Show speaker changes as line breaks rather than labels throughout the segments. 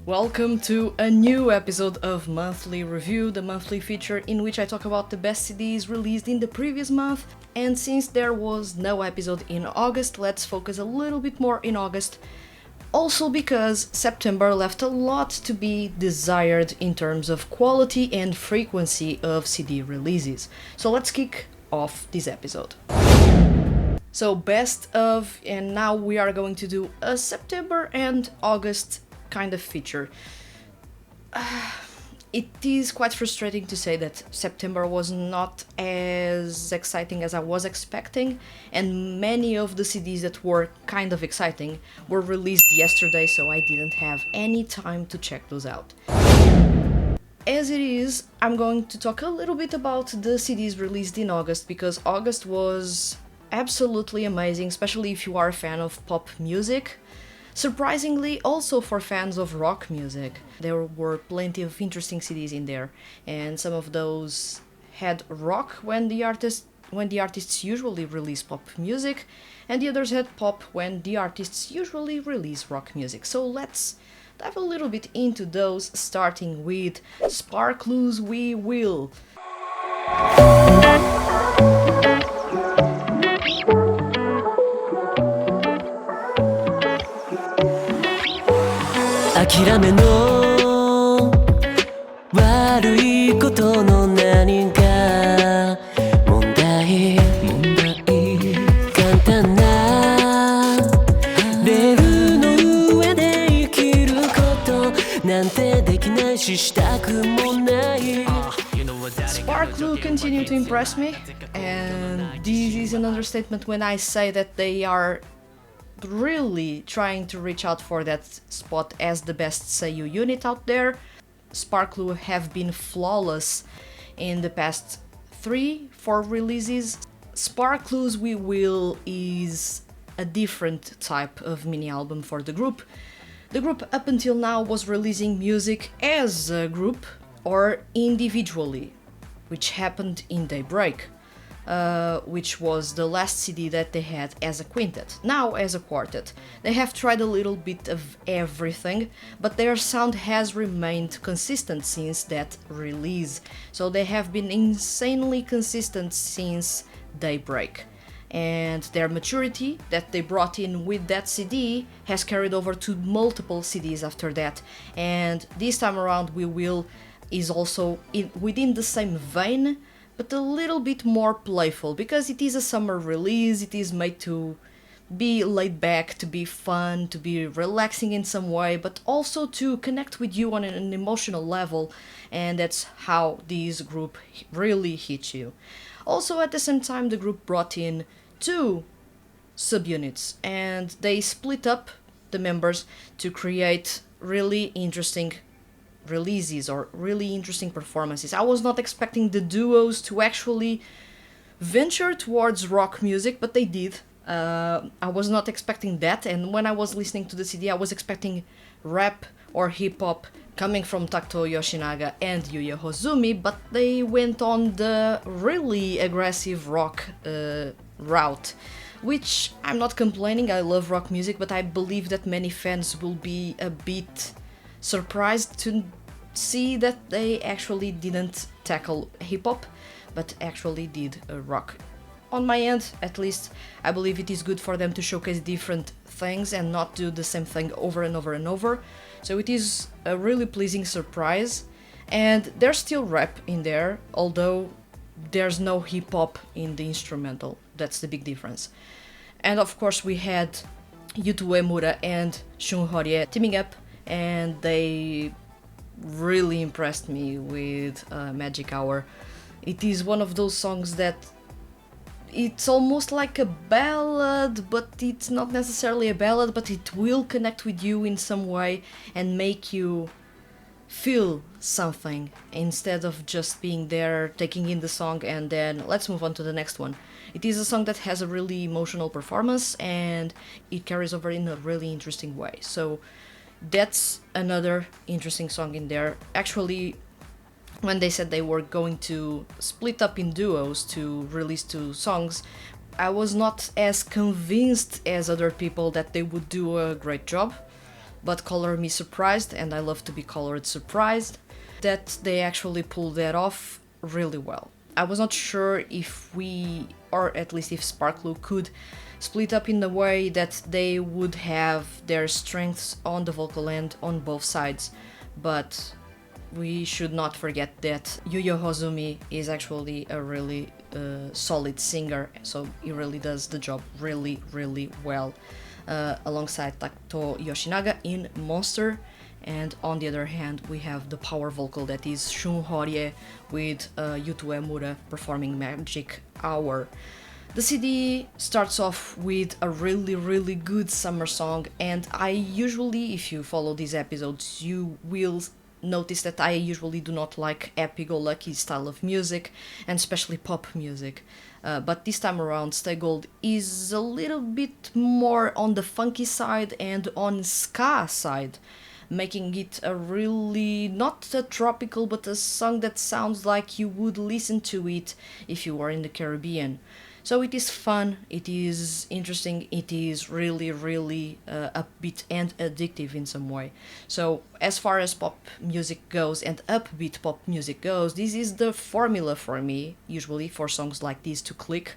Welcome to a new episode of Monthly Review, the monthly feature in which I talk about the best CDs released in the previous month. And since there was no episode in August, let's focus a little bit more in August. Also because September left a lot to be desired in terms of quality and frequency of CD releases. So let's kick off this episode. So best of, and now we are going to do a September and August kind of feature. It is quite frustrating to say that September was not as exciting as I was expecting, and many of the CDs that were kind of exciting were released yesterday, so I didn't have any time to check those out. As it is, I'm going to talk a little bit about the CDs released in August, because August was absolutely amazing, especially if you are a fan of pop music. Surprisingly, also for fans of rock music, there were plenty of interesting CDs in there, and some of those had rock when the artists usually release pop music, and the others had pop when the artists usually release rock music. So let's dive a little bit into those, starting with SparQlew's We Will. SparQlew continue to impress me, and this is an understatement when I say that they are really trying to reach out for that spot as the best seiyuu unit out there. SparQlew have been flawless in the past 3-4 releases. SparQlew's We Will is a different type of mini album for the group. The group up until now was releasing music as a group or individually, which happened in Daybreak, which was the last CD that they had as a quintet. Now as a quartet, they have tried a little bit of everything, but their sound has remained consistent since that release. So they have been insanely consistent since Daybreak. And their maturity that they brought in with that CD has carried over to multiple CDs after that. And this time around, We Will is also within the same vein, but a little bit more playful, because it is a summer release. It is made to be laid back, to be fun, to be relaxing in some way, but also to connect with you on an emotional level, and that's how this group really hits you. Also, at the same time, the group brought in 2 subunits, and they split up the members to create really interesting releases or really interesting performances. I was not expecting the duos to actually venture towards rock music, but they did. I was not expecting that, and when I was listening to the CD, I was expecting rap or hip-hop coming from Takuto Yoshinaga and Yuya Hozumi, but they went on the really aggressive rock route, which I'm not complaining. I love rock music, but I believe that many fans will be a bit surprised to see that they actually didn't tackle hip-hop, but actually did rock. On my end, at least, I believe it is good for them to showcase different things and not do the same thing over and over and over. So it is a really pleasing surprise, and there's still rap in there, although there's no hip-hop in the instrumental. That's the big difference. And of course we had Yuto Uemura and Shun Horie teaming up, and they really impressed me with Magic Hour. It is one of those songs that it's almost like a ballad, but it's not necessarily a ballad, but it will connect with you in some way and make you feel something instead of just being there taking in the song and then let's move on to the next one. It is a song that has a really emotional performance and it carries over in a really interesting way. So that's another interesting song in there. Actually, when they said they were going to split up in duos to release 2 songs, I was not as convinced as other people that they would do a great job. but color me surprised, and I love to be colored surprised, that they actually pulled that off really well. I was not sure if we, or at least if SparQlew could split up in the way that they would have their strengths on the vocal end on both sides, but we should not forget that Yuya Hozumi is actually a really solid singer, so he really does the job really, really well, alongside Takuto Yoshinaga in Monster. And on the other hand, we have the power vocal that is Shun Horie with Yuto Emura performing Magic Hour. The CD starts off with a really, really good summer song, and I usually, if you follow these episodes, you will notice that I usually do not like happy-go-lucky style of music, and especially pop music. But this time around, Stay Gold is a little bit more on the funky side and on ska side, making it a really, not a tropical, but a song that sounds like you would listen to it if you were in the Caribbean. So it is fun, it is interesting, it is really, really upbeat and addictive in some way. So as far as pop music goes and upbeat pop music goes, this is the formula for me, usually, for songs like these to click.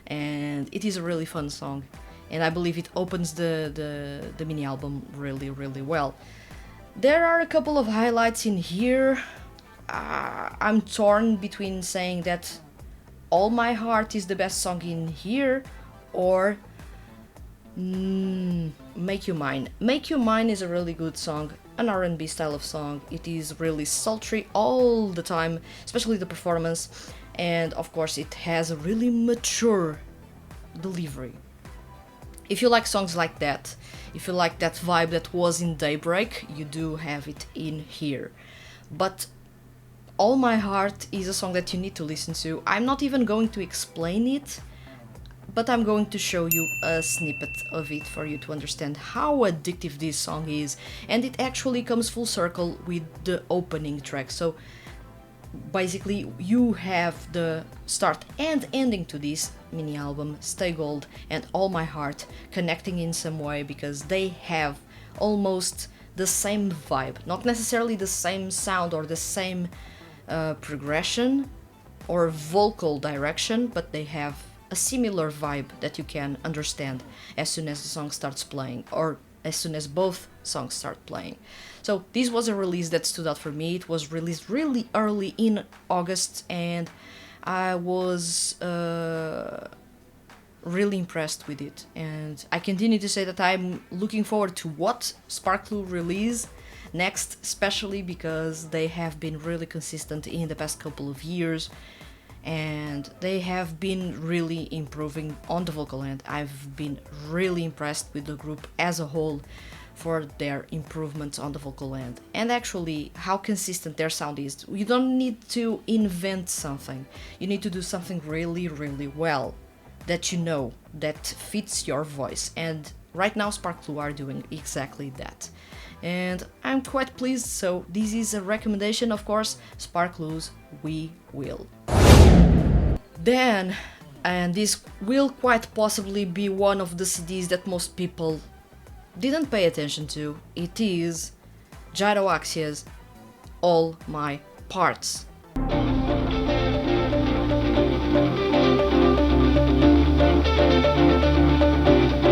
And it is a really fun song. And I believe it opens the mini album really, really well. There are a couple of highlights in here. I'm torn between saying that All My Heart is the best song in here, or Make You Mine. Make You Mine is a really good song, an R&B style of song. It is really sultry all the time, especially the performance, and of course it has a really mature delivery. If you like songs like that, if you like that vibe that was in Daybreak, you do have it in here. But All My Heart is a song that you need to listen to. I'm not even going to explain it, but I'm going to show you a snippet of it for you to understand how addictive this song is, and it actually comes full circle with the opening track. So basically you have the start and ending to this mini album, Stay Gold and All My Heart, connecting in some way because they have almost the same vibe, not necessarily the same sound or the same progression or vocal direction, but they have a similar vibe that you can understand as soon as the song starts playing, or as soon as both songs start playing. So this was a release that stood out for me. It was released really early in August, and I was really impressed with it. And I continue to say that I'm looking forward to what SparQlew release next, especially because they have been really consistent in the past couple of years, and they have been really improving on the vocal end. I've been really impressed with the group as a whole for their improvements on the vocal end, and actually how consistent their sound is. You don't need to invent something, you need to do something really, really well that you know that fits your voice, and right now SparQlew are doing exactly that, and I'm quite pleased. So this is a recommendation, of course, SparQlew's We Will. Then, and this will quite possibly be one of the CDs that most people didn't pay attention to, it is GYROAXIA's All My Parts.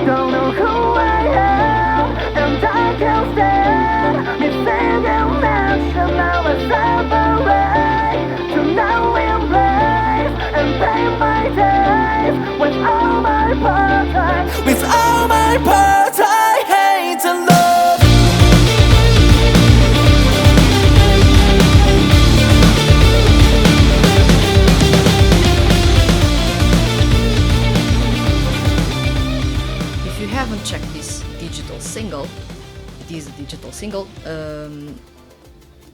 Don't know who I am, and I can't stand me singing mention now I separate to now embrace and paint my days with all my parts. With all my parts I hate and love. If you haven't checked this digital single, it is a digital single,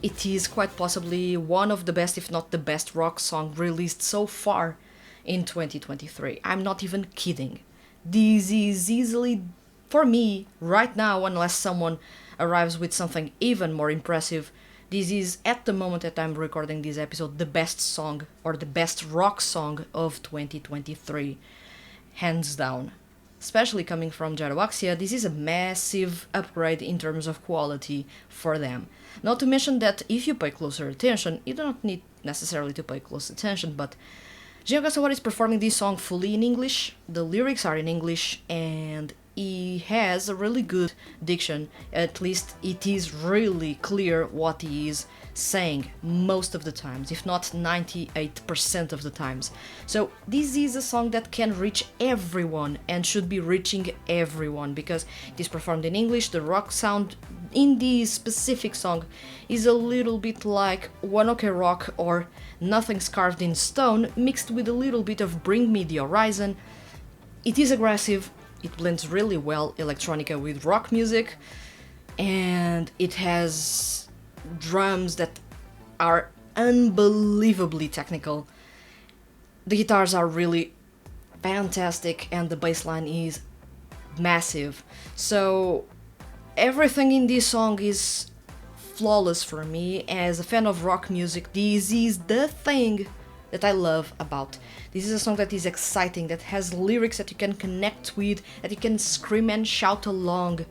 it is quite possibly one of the best, if not the best, rock song released so far in 2023. I'm not even kidding. This is easily, for me, right now, unless someone arrives with something even more impressive, this is, at the moment that I'm recording this episode, the best song, or the best rock song of 2023. Hands down. especially coming from GYROAXIA, this is a massive upgrade in terms of quality for them. Not to mention that if you pay closer attention, you don't need necessarily to pay close attention, but Jinho Kasawara is performing this song fully in English, the lyrics are in English, and he has a really good diction. At least it is really clear what he is saying most of the times, if not 98% of the times. So this is a song that can reach everyone and should be reaching everyone because it is performed in English. The rock sound in this specific song is a little bit like One Ok Rock or Nothing's Carved in Stone mixed with a little bit of Bring Me the Horizon. It is aggressive. It blends really well electronica with rock music, and it has drums that are unbelievably technical. The guitars are really fantastic and the bass line is massive. So everything in this song is flawless for me. As a fan of rock music, this is the thing that I love about. This is a song that is exciting, that has lyrics that you can connect with, that you can scream and shout along.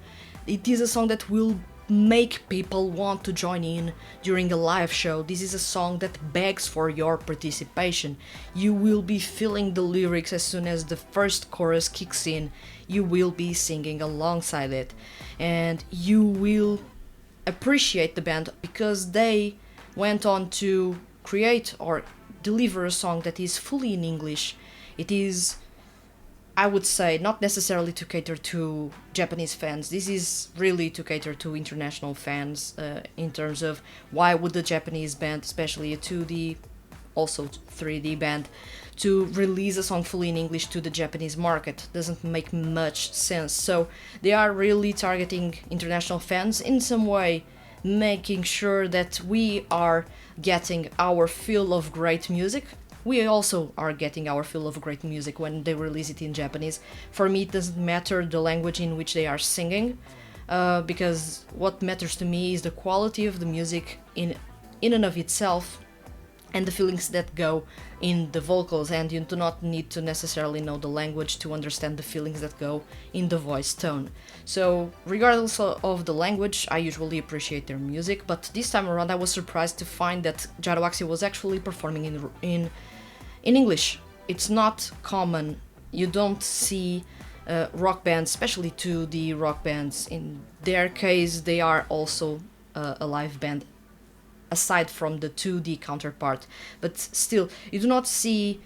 It is a song that will make people want to join in during a live show. This is a song that begs for your participation. You will be feeling the lyrics as soon as the first chorus kicks in. You will be singing alongside it, and you will appreciate the band because they went on to create or deliver a song that is fully in English. It is, I would say, not necessarily to cater to Japanese fans. This is really to cater to international fans in terms of why would the Japanese band, especially a 2D, also 3D band, to release a song fully in English to the Japanese market. Doesn't make much sense. So they are really targeting international fans in some way, making sure that we are getting our fill of great music. We also are getting our fill of great music when they release it in Japanese. For me, it doesn't matter the language in which they are singing, because what matters to me is the quality of the music in and of itself, and the feelings that go in the vocals, and you do not need to necessarily know the language to understand the feelings that go in the voice tone. So regardless of the language, I usually appreciate their music, but this time around I was surprised to find that GYROAXIA was actually performing in English. It's not common. You don't see rock bands, especially 2D rock bands. In their case, they are also a live band aside from the 2D counterpart, but still you do not see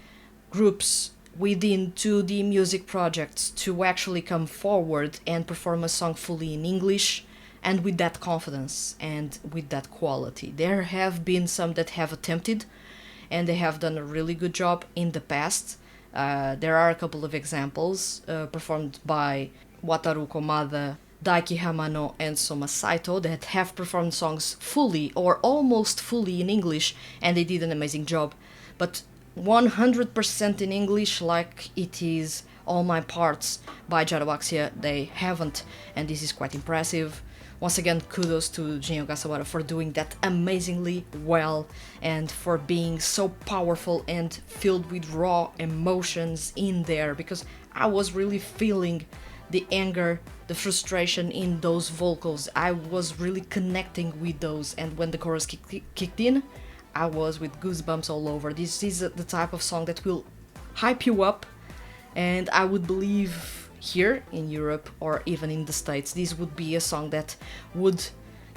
groups within 2D music projects to actually come forward and perform a song fully in English and with that confidence and with that quality. There have been some that have attempted and they have done a really good job in the past. There are a couple of examples performed by Wataru Komada, Daiki Hamano and Soma Saito that have performed songs fully or almost fully in English, and they did an amazing job. But 100% in English, like it is All My Parts by GYROAXIA, they haven't, and this is quite impressive. Once again, kudos to Jinho Kasawara for doing that amazingly well and for being so powerful and filled with raw emotions in there, because I was really feeling the anger, the frustration in those vocals. I was really connecting with those, and when the chorus kicked in, I was with goosebumps all over. This is the type of song that will hype you up, and I would believe here in Europe or even in the States, this would be a song that would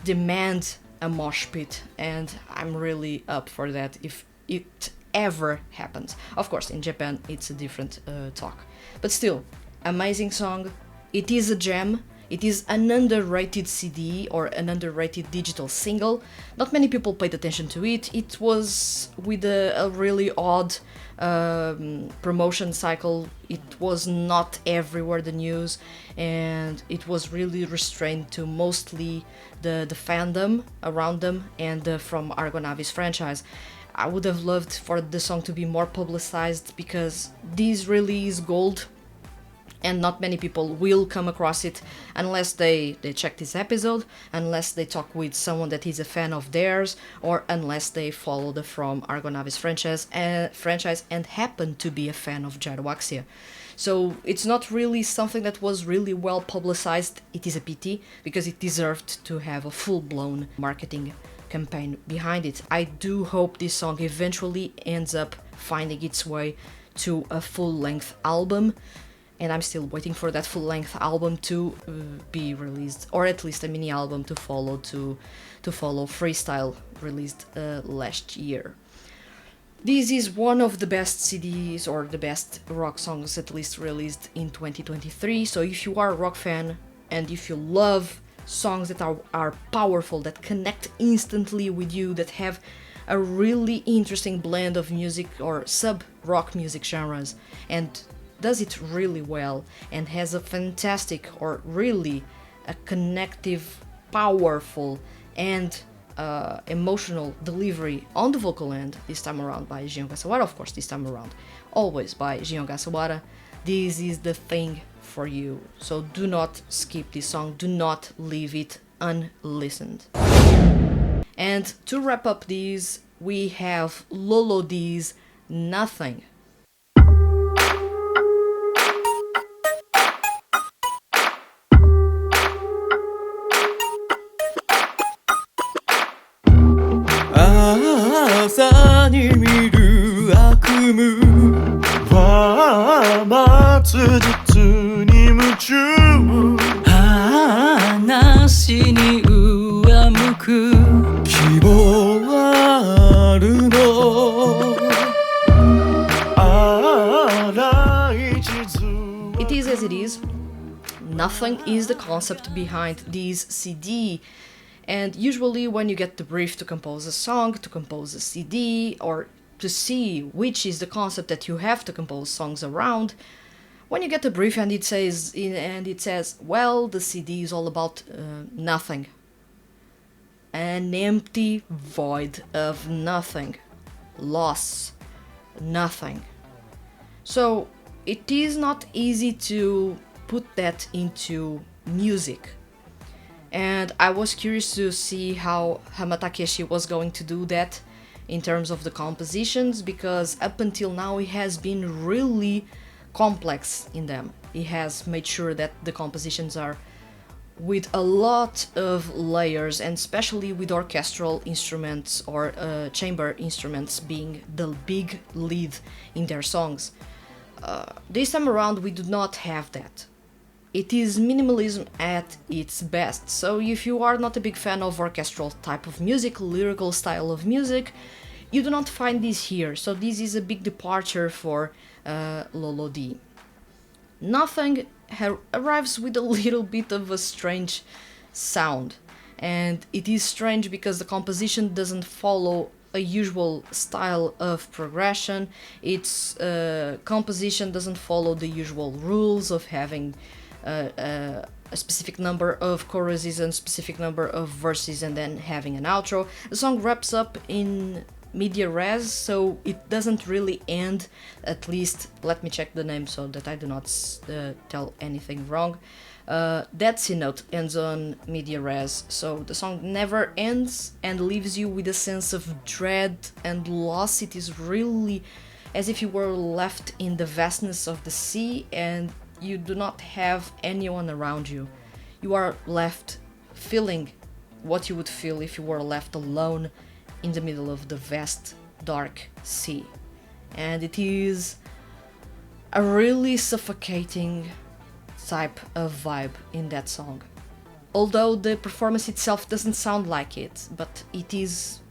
demand a mosh pit, and I'm really up for that if it ever happens. Of course, in Japan it's a different talk, but still, amazing song. It is a gem. It is an underrated CD or an underrated digital single. Not many people paid attention to it. It was with a really odd promotion cycle. It was not everywhere the news, and it was really restrained to mostly the fandom around them and from Argonavis franchise. I would have loved for the song to be more publicized because this really is gold, and not many people will come across it unless they check this episode, unless they talk with someone that is a fan of theirs, or unless they follow the From Argonavis franchise and happen to be a fan of GYROAXIA. So it's not really something that was really well publicized. It is a pity, because it deserved to have a full-blown marketing campaign behind it. I do hope this song eventually ends up finding its way to a full-length album, and I'm still waiting for that full-length album to be released, or at least a mini album to follow Freestyle, released last year. This is one of the best CDs, or the best rock songs at least released in 2023, so if you are a rock fan and if you love songs that are powerful, that connect instantly with you, that have a really interesting blend of music or sub-rock music genres, and does it really well, and has a fantastic, or really a connective, powerful, and emotional delivery on the vocal end, this time around by Gion Gasawara, of course, this time around, always by Gion Gasawara. This is the thing for you, so do not skip this song, do not leave it unlistened. And to wrap up these, we have Loulou Nothing.
朝に見る悪夢は末日に夢中話に上向く希望はあるの荒い地図
It is as it is. Nothing is the concept behind this CD. And usually when you get the brief to compose a song, to compose a CD, or to see which is the concept that you have to compose songs around, when you get the brief and it says, well, the CD is all about nothing. An empty void of nothing. Loss. Nothing. So it is not easy to put that into music. And I was curious to see how Hamatakeshi was going to do that in terms of the compositions, because up until now he has been really complex in them. He has made sure that the compositions are with a lot of layers, and especially with orchestral instruments or chamber instruments being the big lead in their songs. This time around we do not have that. It is minimalism at its best, so if you are not a big fan of orchestral type of music, lyrical style of music, you do not find this here, so this is a big departure for Loulou. Nothing arrives with a little bit of a strange sound, and it is strange because the composition doesn't follow a usual style of progression. Its composition doesn't follow the usual rules of having a specific number of choruses and specific number of verses and then having an outro. The song wraps up in media res, so it doesn't really end, at least let me check the name so that I do not tell anything wrong. That C note ends on media res, so the song never ends and leaves you with a sense of dread and loss. It is really as if you were left in the vastness of the sea and you do not have anyone around you. You are left feeling what you would feel if you were left alone in the middle of the vast, dark sea. And it is a really suffocating type of vibe in that song. Although the performance itself doesn't sound like it, but it is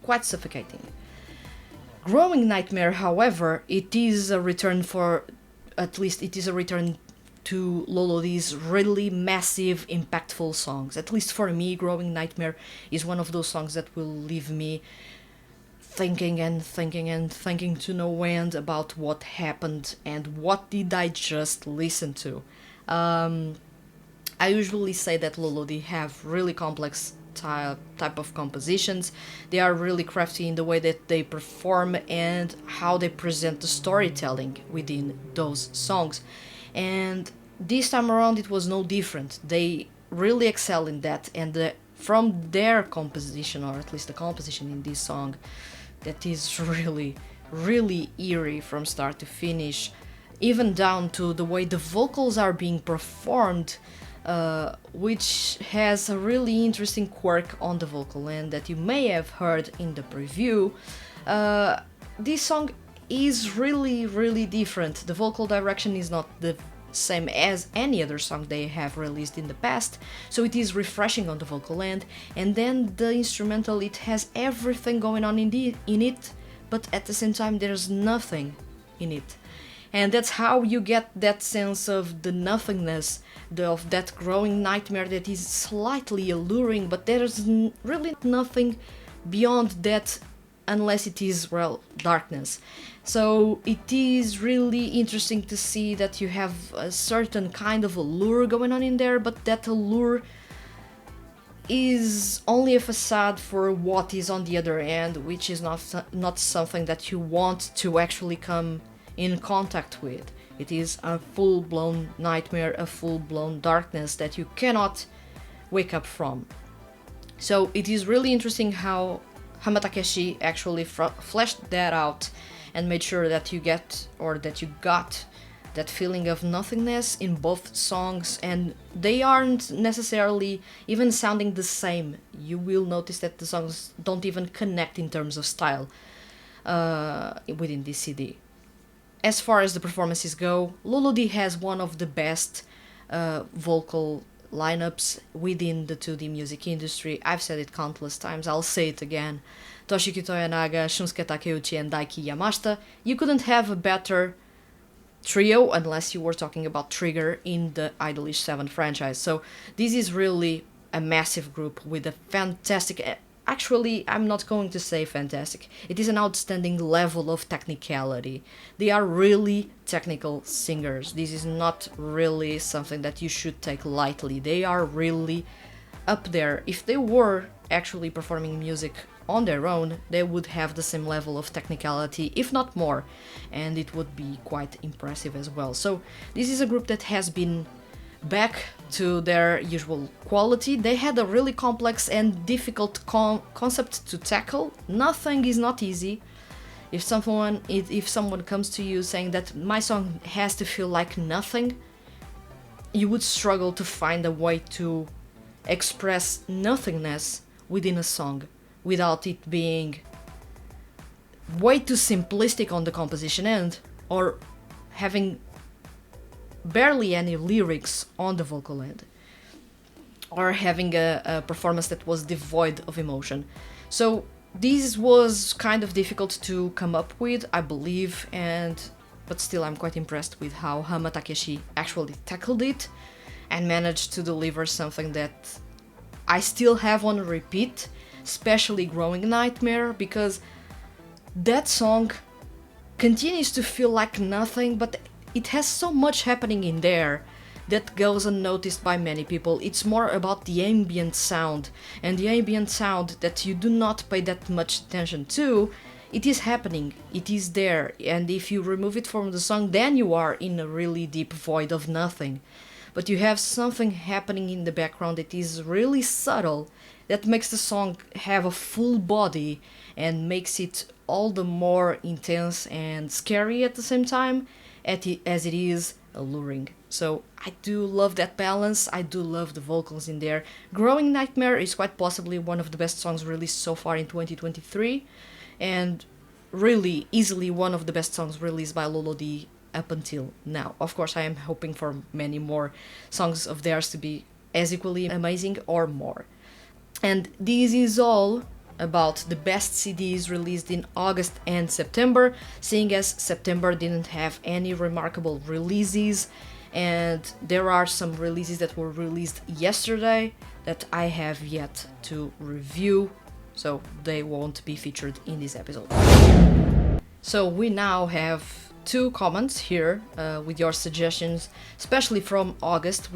quite suffocating. Growing Nightmare, however, it is a return to Loulou's really massive, impactful songs. At least for me, Growing Nightmare is one of those songs that will leave me thinking and thinking and thinking to no end about what happened and what did I just listen to. I usually say that Loulou have really complex type of compositions. They are really crafty in the way that they perform and how they present the storytelling within those songs. And this time around it was no different. They really excel in that, and from their composition, or at least the composition in this song, that is really, really eerie from start to finish. even down to the way the vocals are being performed, which has a really interesting quirk on the vocal end that you may have heard in the preview. This song is really different. The vocal direction is not the same as any other song they have released in the past, so it is refreshing on the vocal end. And then the instrumental, it has everything going on in it, but at the same time there's nothing in it. And that's how you get that sense of the nothingness, of that growing nightmare that is slightly alluring, but there's really nothing beyond that unless it is, well, darkness. So it is really interesting to see that you have a certain kind of allure going on in there, but that allure is only a facade for what is on the other end, which is not something that you want to actually come in contact with. It is a full-blown nightmare, a full-blown darkness that you cannot wake up from. So it is really interesting how Hama Takeshi actually fleshed that out and made sure that you got that feeling of nothingness in both songs, and they aren't necessarily even sounding the same. You will notice that the songs don't even connect in terms of style within this CD. As far as the performances go, Loulou has one of the best vocal lineups within the 2D music industry. I've said it countless times, I'll say it again. Toshiki Toyonaga, Shunsuke Takeuchi and Daiki Yamashita. You couldn't have a better trio unless you were talking about Trigger in the Idolish 7 franchise. So this is really a massive group with a fantastic... Actually, I'm not going to say fantastic. It is an outstanding level of technicality. They are really technical singers. This is not really something that you should take lightly. They are really up there. If they were actually performing music on their own, they would have the same level of technicality, if not more, and it would be quite impressive as well. So this is a group that has been back to their usual quality. They had a really complex and difficult concept to tackle. Nothing is not easy. If someone comes to you saying that my song has to feel like nothing, you would struggle to find a way to express nothingness within a song without it being way too simplistic on the composition end, or having barely any lyrics on the vocal end, or having a performance that was devoid of emotion. So this was kind of difficult to come up with, I believe, but still I'm quite impressed with how Hama Takeshi actually tackled it and managed to deliver something that I still have on repeat, especially Growing Nightmare, because that song continues to feel like nothing, but it has so much happening in there that goes unnoticed by many people. It's more about the ambient sound, and the ambient sound that you do not pay that much attention to. It is happening, it is there, and if you remove it from the song, then you are in a really deep void of nothing. But you have something happening in the background that is really subtle, that makes the song have a full body and makes it all the more intense and scary at the same time, as it is alluring. So I do love that balance, I do love the vocals in there. Growing Nightmare is quite possibly one of the best songs released so far in 2023, and really easily one of the best songs released by Loulou up until now. Of course, I am hoping for many more songs of theirs to be as equally amazing or more. And this is all about the best CDs released in August and September, seeing as September didn't have any remarkable releases, and there are some releases that were released yesterday that I have yet to review, so they won't be featured in this episode. So we now have 2 comments here with your suggestions, especially from August.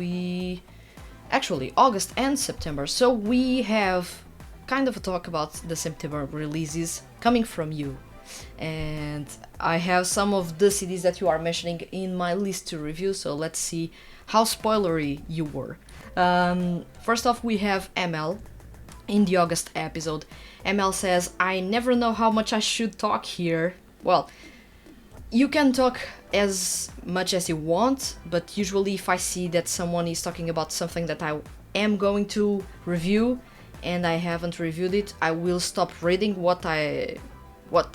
August and September. So we have kind of a talk about the September releases coming from you. And I have some of the CDs that you are mentioning in my list to review, so let's see how spoilery you were. First off, we have ML in the August episode. ML says, I never know how much I should talk here. Well, you can talk as much as you want, but usually if I see that someone is talking about something that I am going to review and I haven't reviewed it, I will stop reading what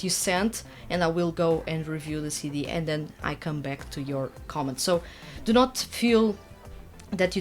you sent, and I will go and review the CD, and then I come back to your comment. So do not feel that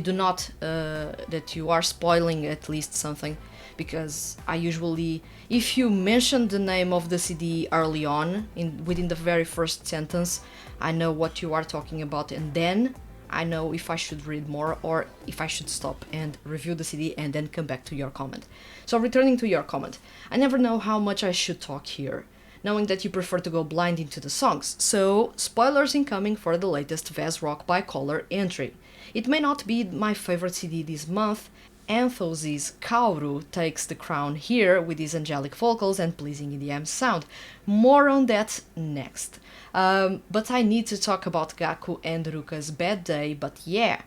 that you are spoiling at least something, because I usually, if you mention the name of the CD early on, within the very first sentence, I know what you are talking about, and then I know if I should read more or if I should stop and review the CD and then come back to your comment. So returning to your comment, I never know how much I should talk here, knowing that you prefer to go blind into the songs. So, spoilers incoming for the latest Vaz Rock Bicolor entry. It may not be my favorite CD this month. Anthos's Kaoru takes the crown here with his angelic vocals and pleasing EDM sound. More on that next. But I need to talk about Gaku and Ruka's Bad Day, but yeah,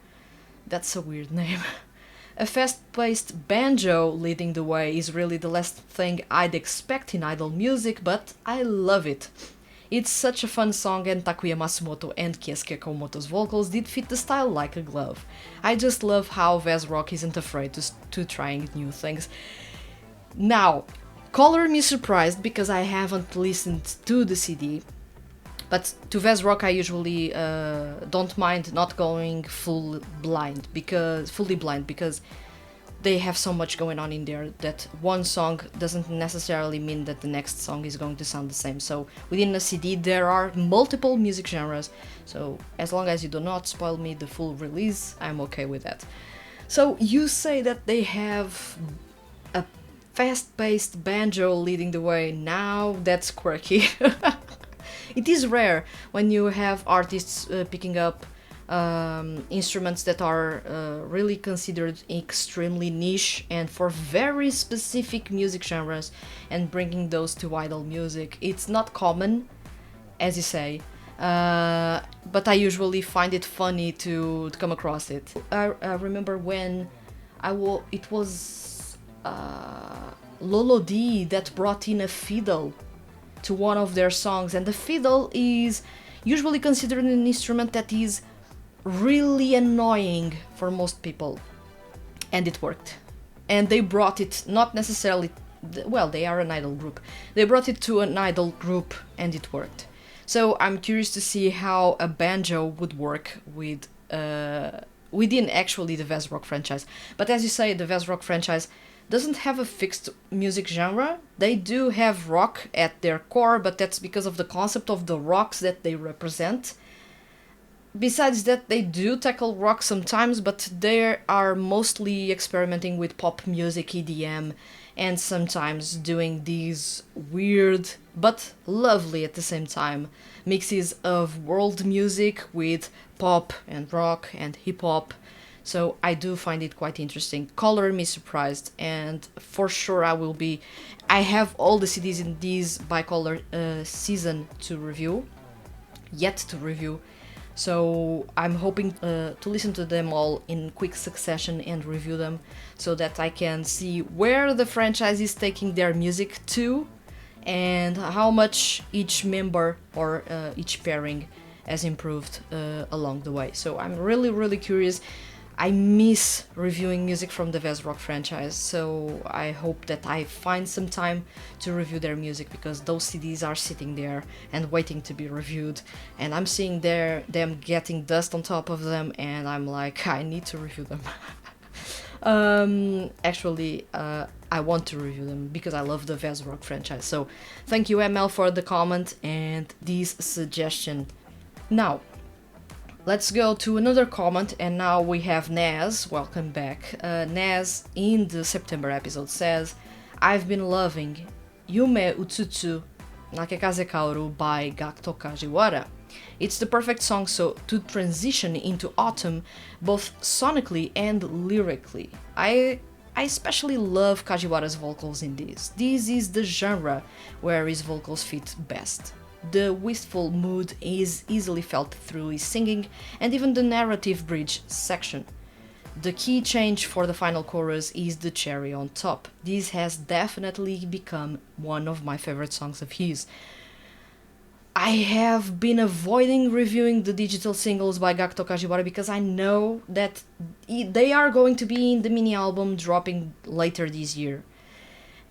that's a weird name. A fast-paced banjo leading the way is really the last thing I'd expect in idol music, but I love it. It's such a fun song, and Takuya Masumoto and Keisuke Kawamoto's vocals did fit the style like a glove. I just love how Vaz Rock isn't afraid to trying new things. Now, color me surprised because I haven't listened to the CD, but to Vaz Rock I usually don't mind not going fully blind because they have so much going on in there that one song doesn't necessarily mean that the next song is going to sound the same. So within a CD there are multiple music genres, so as long as you do not spoil me the full release, I'm okay with that. So you say that they have a fast-paced banjo leading the way. Now that's quirky. It is rare when you have artists picking up instruments that are really considered extremely niche and for very specific music genres and bringing those to idol music. It's not common, as you say, but I usually find it funny to come across it. I remember when it was Loulou that brought in a fiddle to one of their songs, and the fiddle is usually considered an instrument that is really annoying for most people, and it worked. And they brought it, not necessarily, well, they are an idol group, they brought it to an idol group and it worked. So I'm curious to see how a banjo would work with within actually the Vaz Rock franchise. But as you say, the Vaz Rock franchise doesn't have a fixed music genre. They do have rock at their core, but that's because of the concept of the rocks that they represent. Besides that, they do tackle rock sometimes, but they are mostly experimenting with pop music, EDM, and sometimes doing these weird, but lovely at the same time, mixes of world music with pop and rock and hip-hop. So I do find it quite interesting. Color me surprised, and for sure I have all the CDs in this Bicolor season to review, so I'm hoping to listen to them all in quick succession and review them so that I can see where the franchise is taking their music to and how much each member or each pairing has improved along the way. So I'm really curious. I miss reviewing music from the Vaz Rock franchise, so I hope that I find some time to review their music, because those CDs are sitting there and waiting to be reviewed, and I'm seeing them getting dust on top of them, and I'm like, I need to review them. Actually, I want to review them because I love the Vaz Rock franchise. So thank you, ML, for the comment and this suggestion. Now, let's go to another comment, and now we have Naz. Welcome back. Naz, in the September episode, says, I've been loving Yume Utsutsu Nakekaze Kaoru by Gakuto Kajiwara. It's the perfect song to transition into autumn, both sonically and lyrically. I especially love Kajiwara's vocals in this. This is the genre where his vocals fit best. The wistful mood is easily felt through his singing and even the narrative bridge section. The key change for the final chorus is the cherry on top. This has definitely become one of my favorite songs of his. I have been avoiding reviewing the digital singles by Gakuto Kajiwara because I know that they are going to be in the mini album dropping later this year.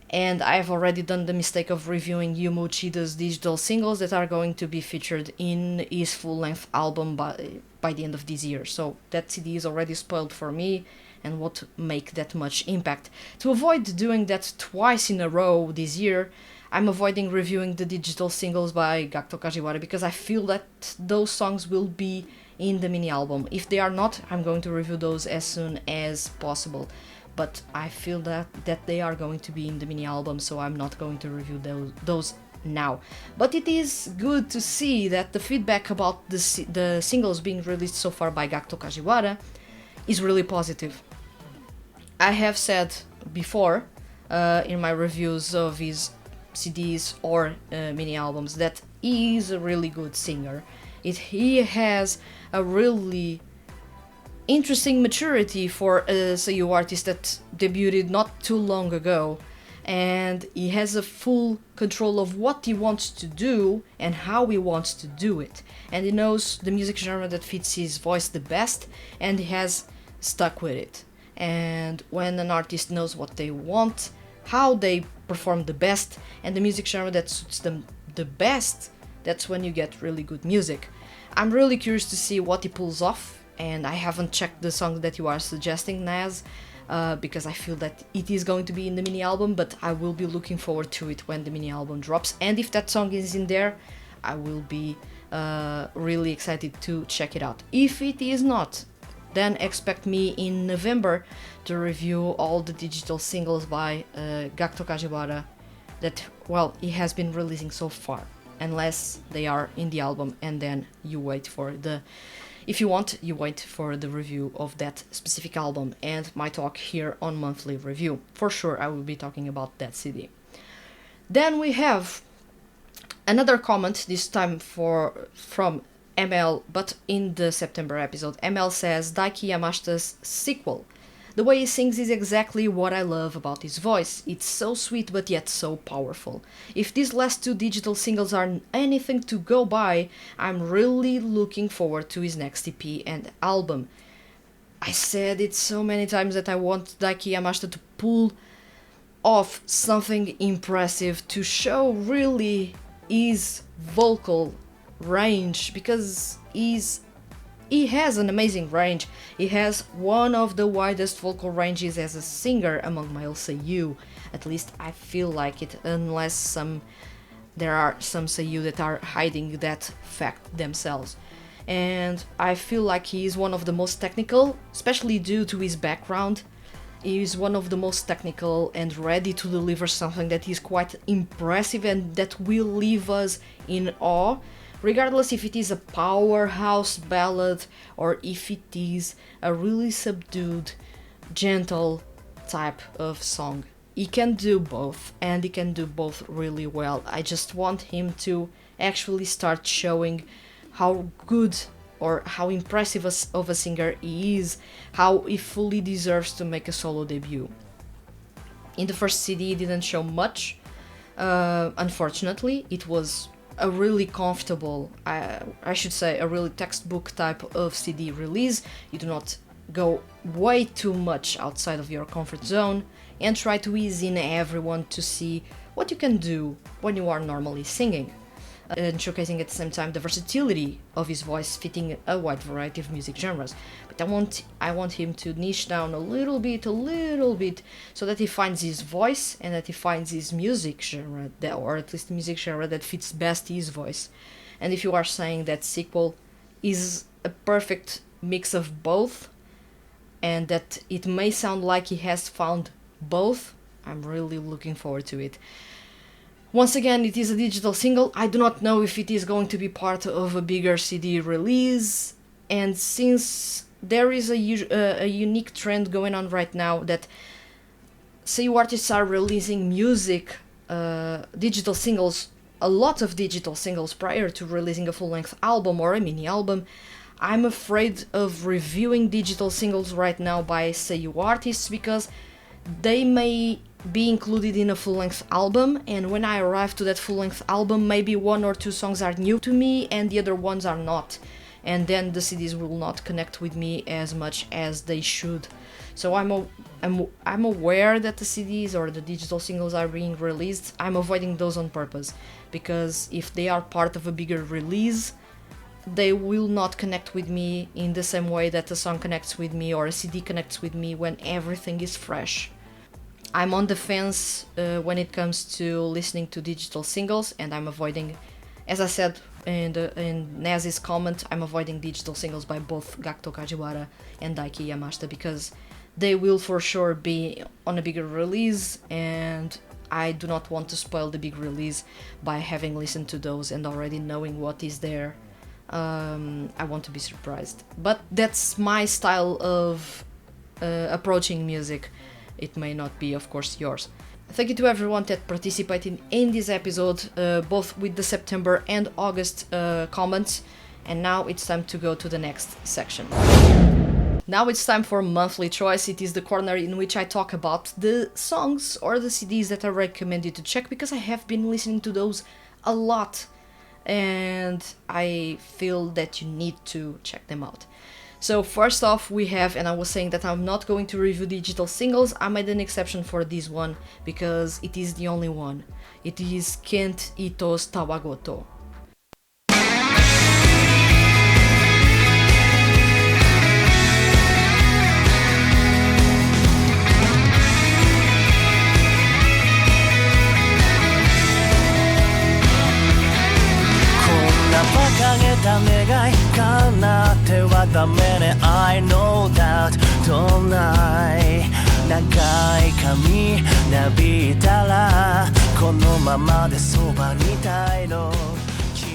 And I've already done the mistake of reviewing Yumo Uchida's digital singles that are going to be featured in his full-length album by the end of this year. So that CD is already spoiled for me and won't make that much impact. To avoid doing that twice in a row this year, I'm avoiding reviewing the digital singles by Gakuto Kajiwara because I feel that those songs will be in the mini album. If they are not, I'm going to review those as soon as possible. But I feel that they are going to be in the mini album, so I'm not going to review those now. But it is good to see that the feedback about the singles being released so far by Gakuto Kajiwara is really positive. I have said before in my reviews of his CDs or mini albums that he is a really good singer. He has a really interesting maturity for a seiyuu artist that debuted not too long ago, and he has a full control of what he wants to do and how he wants to do it, and he knows the music genre that fits his voice the best, and he has stuck with it. And when an artist knows what they want, how they perform the best, and the music genre that suits them the best, that's when you get really good music. I'm really curious to see what he pulls off, and I haven't checked the song that you are suggesting, Naz, because I feel that it is going to be in the mini album, but I will be looking forward to it when the mini album drops, and if that song is in there, I will be really excited to check it out. If it is not, then expect me in November to review all the digital singles by Gakuto Kajiwara that, well, he has been releasing so far, unless they are in the album, and then you wait for the... If you want, you wait for the review of that specific album and my talk here on Monthly Review. For sure, I will be talking about that CD. Then we have another comment, this time from ML, but in the September episode. ML says, Daiki Yamashita's sequel. The way he sings is exactly what I love about his voice. It's so sweet but yet so powerful. If these last two digital singles are anything to go by, I'm really looking forward to his next EP and album. I said it so many times that I want Daiki Yamashita to pull off something impressive to show really his vocal range, because he has an amazing range. He has one of the widest vocal ranges as a singer among male seiyuu. At least I feel like it, unless there are some seiyuu that are hiding that fact themselves. And I feel like he is one of the most technical, especially due to his background. He is one of the most technical and ready to deliver something that is quite impressive and that will leave us in awe, regardless if it is a powerhouse ballad or if it is a really subdued, gentle type of song. He can do both, and he can do both really well. I just want him to actually start showing how good or how impressive of a singer he is, how he fully deserves to make a solo debut. In the first CD he didn't show much, unfortunately. It was a really comfortable, I should say a really textbook type of CD release. You do not go way too much outside of your comfort zone and try to ease in everyone to see what you can do when you are normally singing, and showcasing at the same time the versatility of his voice fitting a wide variety of music genres. But I want him to niche down a little bit, so that he finds his voice and that he finds his music genre, or at least the music genre that fits best his voice. And if you are saying that sequel is a perfect mix of both, and that it may sound like he has found both, I'm really looking forward to it. Once again, it is a digital single. I do not know if it is going to be part of a bigger CD release, and since there is a unique trend going on right now that seiyuu artists are releasing digital singles, a lot of digital singles prior to releasing a full-length album or a mini album, I'm afraid of reviewing digital singles right now by seiyuu artists because they may be included in a full-length album, and when I arrive to that full-length album, maybe 1 or 2 songs are new to me and the other ones are not, and then the CDs will not connect with me as much as they should. So I'm aware that the CDs or the digital singles are being released. I'm avoiding those on purpose, because if they are part of a bigger release, they will not connect with me in the same way that a song connects with me or a CD connects with me when everything is fresh. I'm on the fence when it comes to listening to digital singles, and I'm avoiding, as I said in Nazi's comment, I'm avoiding digital singles by both Gakuto Kajiwara and Daiki Yamashita, because they will for sure be on a bigger release, and I do not want to spoil the big release by having listened to those and already knowing what is there. I want to be surprised. But that's my style of approaching music. It may not be, of course, yours. Thank you to everyone that participated in this episode, both with the September and August comments. And now it's time to go to the next section. Now it's time for monthly choice. It is the corner in which I talk about the songs or the CDs that I recommend you to check, because I have been listening to those a lot and I feel that you need to check them out. So first off we have, and I was saying that I'm not going to review digital singles, I made an exception for this one because it is the only one. It is Kent Ito's Tawagoto.
掲げた願い叶ってはダメね I know that tonight 長い髪なびいたらこのままでそばにいたいの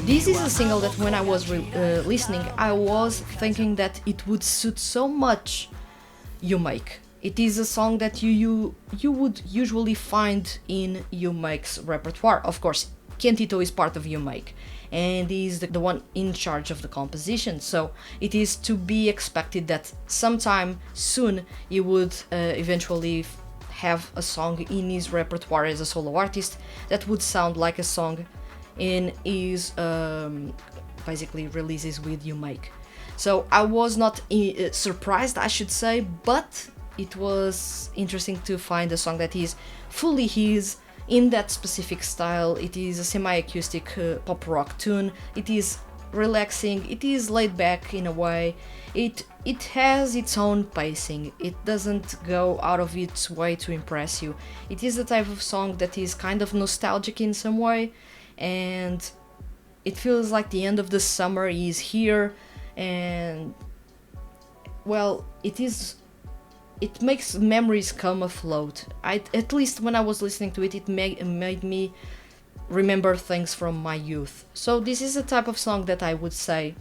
This is a single that when I was listening, I was thinking that it would suit so much You Make. It is a song that you would usually find in You Make's repertoire. Of course, Kentito is part of You Make, and is the one in charge of the composition, so it is to be expected that sometime soon he would eventually have a song in his repertoire as a solo artist that would sound like a song in his basically releases with You Make. So I was not surprised, I should say, but it was interesting to find a song that is fully his in that specific style. It is a semi-acoustic pop rock tune. It is relaxing, it is laid back in a way, it has its own pacing, it doesn't go out of its way to impress you. It is the type of song that is kind of nostalgic in some way, and it feels like the end of the summer is here, and well, it makes memories come afloat. At least when I was listening to it, it made me remember things from my youth. So this is a type of song that I would say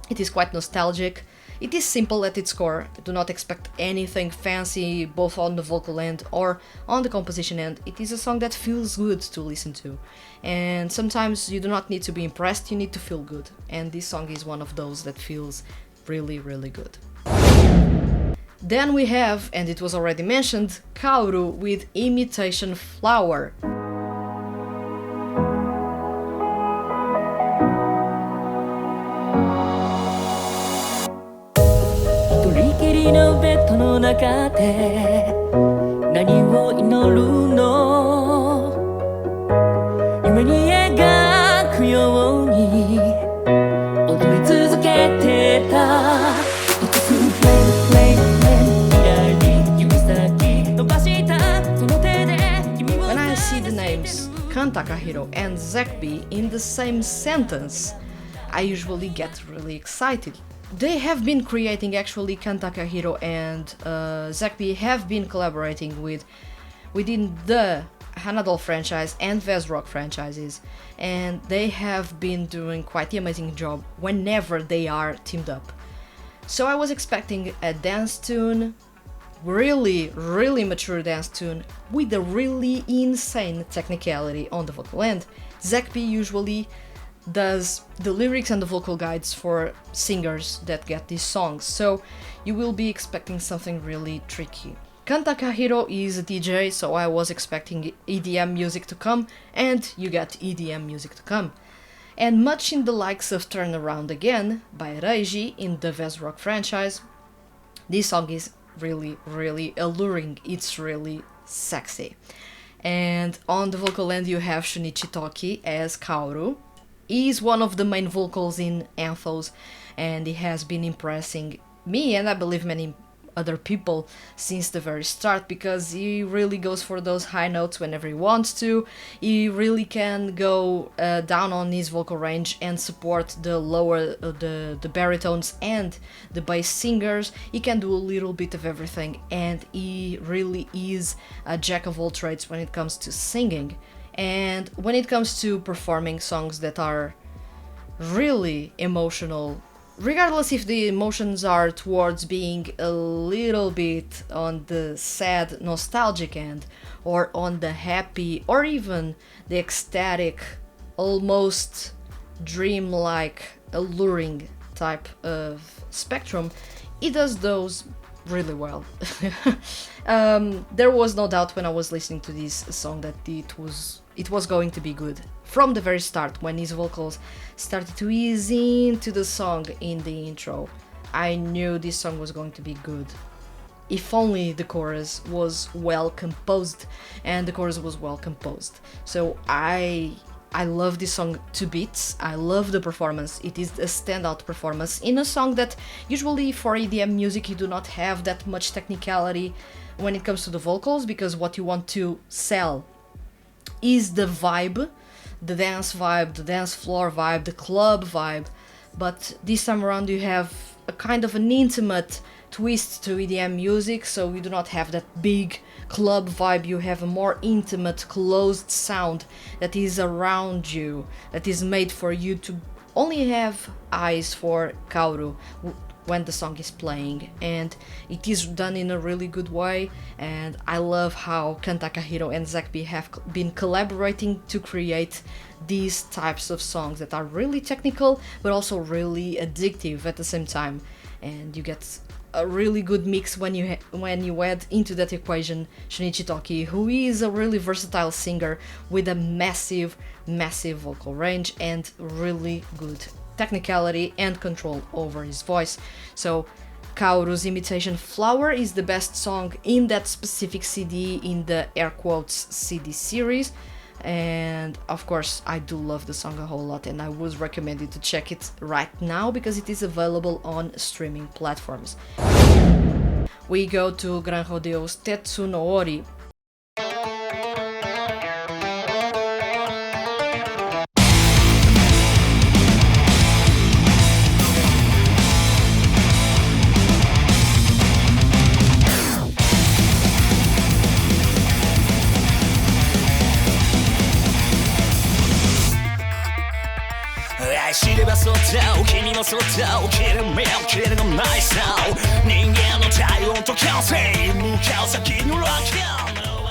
it is quite nostalgic. It is simple at its core. Do not expect anything fancy, both on the vocal end or on the composition end. It is a song that feels good to listen to. And sometimes you do not need to be impressed, you need to feel good. And this song is one of those that feels really, really good. Then we have, and it was already mentioned, Kaoru with Imitation Flower. Takahiro and Zakbi in the same sentence, I usually get really excited. They have been creating, actually, Kan Takahiro and Zakbi have been collaborating within the Hanadol franchise and Vezrock franchises, and they have been doing quite the amazing job whenever they are teamed up. So I was expecting a dance tune, really mature dance tune with a really insane technicality on the vocal end. Zakbi usually does the lyrics and the vocal guides for singers that get these songs, so you will be expecting something really tricky. Kan Takahiro is a DJ, so I was expecting EDM music to come, and you get EDM music to come. And much in the likes of Turn Around Again by Reiji in the Vez Rock franchise, this song is really, really alluring. It's really sexy. And on the vocal end you have Shunichi Toki as Kaoru. He is one of the main vocals in Anthos, and he has been impressing me and I believe many other people since the very start, because he really goes for those high notes whenever he wants to. He really can go down on his vocal range and support the lower the baritones and the bass singers. He can do a little bit of everything, and he really is a jack of all trades when it comes to singing. And when it comes to performing songs that are really emotional, regardless if the emotions are towards being a little bit on the sad, nostalgic end, or on the happy, or even the ecstatic, almost dreamlike, alluring type of spectrum, he does those really well. There was no doubt when I was listening to this song that it was going to be good. From the very start, when his vocals started to ease into the song in the intro, I knew this song was going to be good. If only the chorus was well composed, and the chorus was well composed. So I love this song to bits. I love the performance. It is a standout performance in a song that usually for EDM music you do not have that much technicality when it comes to the vocals, because what you want to sell is the vibe, the dance vibe, the dance floor vibe, the club vibe. But this time around you have a kind of an intimate twist to EDM music, so you do not have that big club vibe. You have a more intimate, closed sound that is around you, that is made for you to only have eyes for Kaoru when the song is playing, and it is done in a really good way. And I love how Kan Takahiro and Zach.B have been collaborating to create these types of songs that are really technical but also really addictive at the same time, and you get a really good mix when you add into that equation Shunichi Toki, who is a really versatile singer with a massive vocal range and really good technicality and control over his voice. So Kaoru's Imitation Flower is the best song in that specific CD, in the air quotes CD series, and of course I do love the song a whole lot, and I would recommend you to check it right now because it is available on streaming platforms. We go to GRANRODEO's Tetsu no Ori.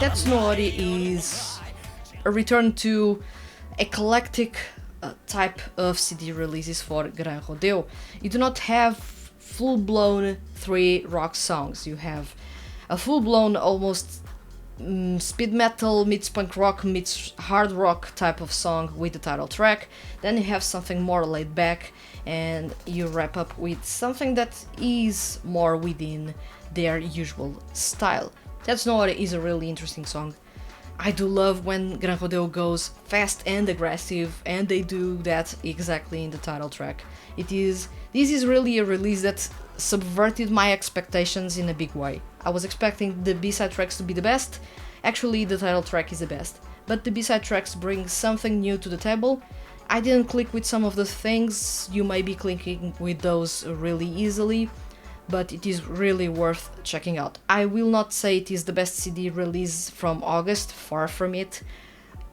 Tetsu no Ori is a return to eclectic type of CD releases for GRANRODEO. You do not have full-blown 3 rock songs. You have a full-blown almost speed metal meets punk rock meets hard rock type of song with the title track. Then you have something more laid back, and you wrap up with something that is more within their usual style. Tetsu no Ori is a really interesting song. I do love when GRANRODEO goes fast and aggressive, and they do that exactly in the title track. This is really a release that subverted my expectations in a big way. I was expecting the B-side tracks to be the best. Actually, the title track is the best, but the B-side tracks bring something new to the table. I didn't click with some of the things. You may be clicking with those really easily, but it is really worth checking out. I will not say it is the best CD release from August, far from it,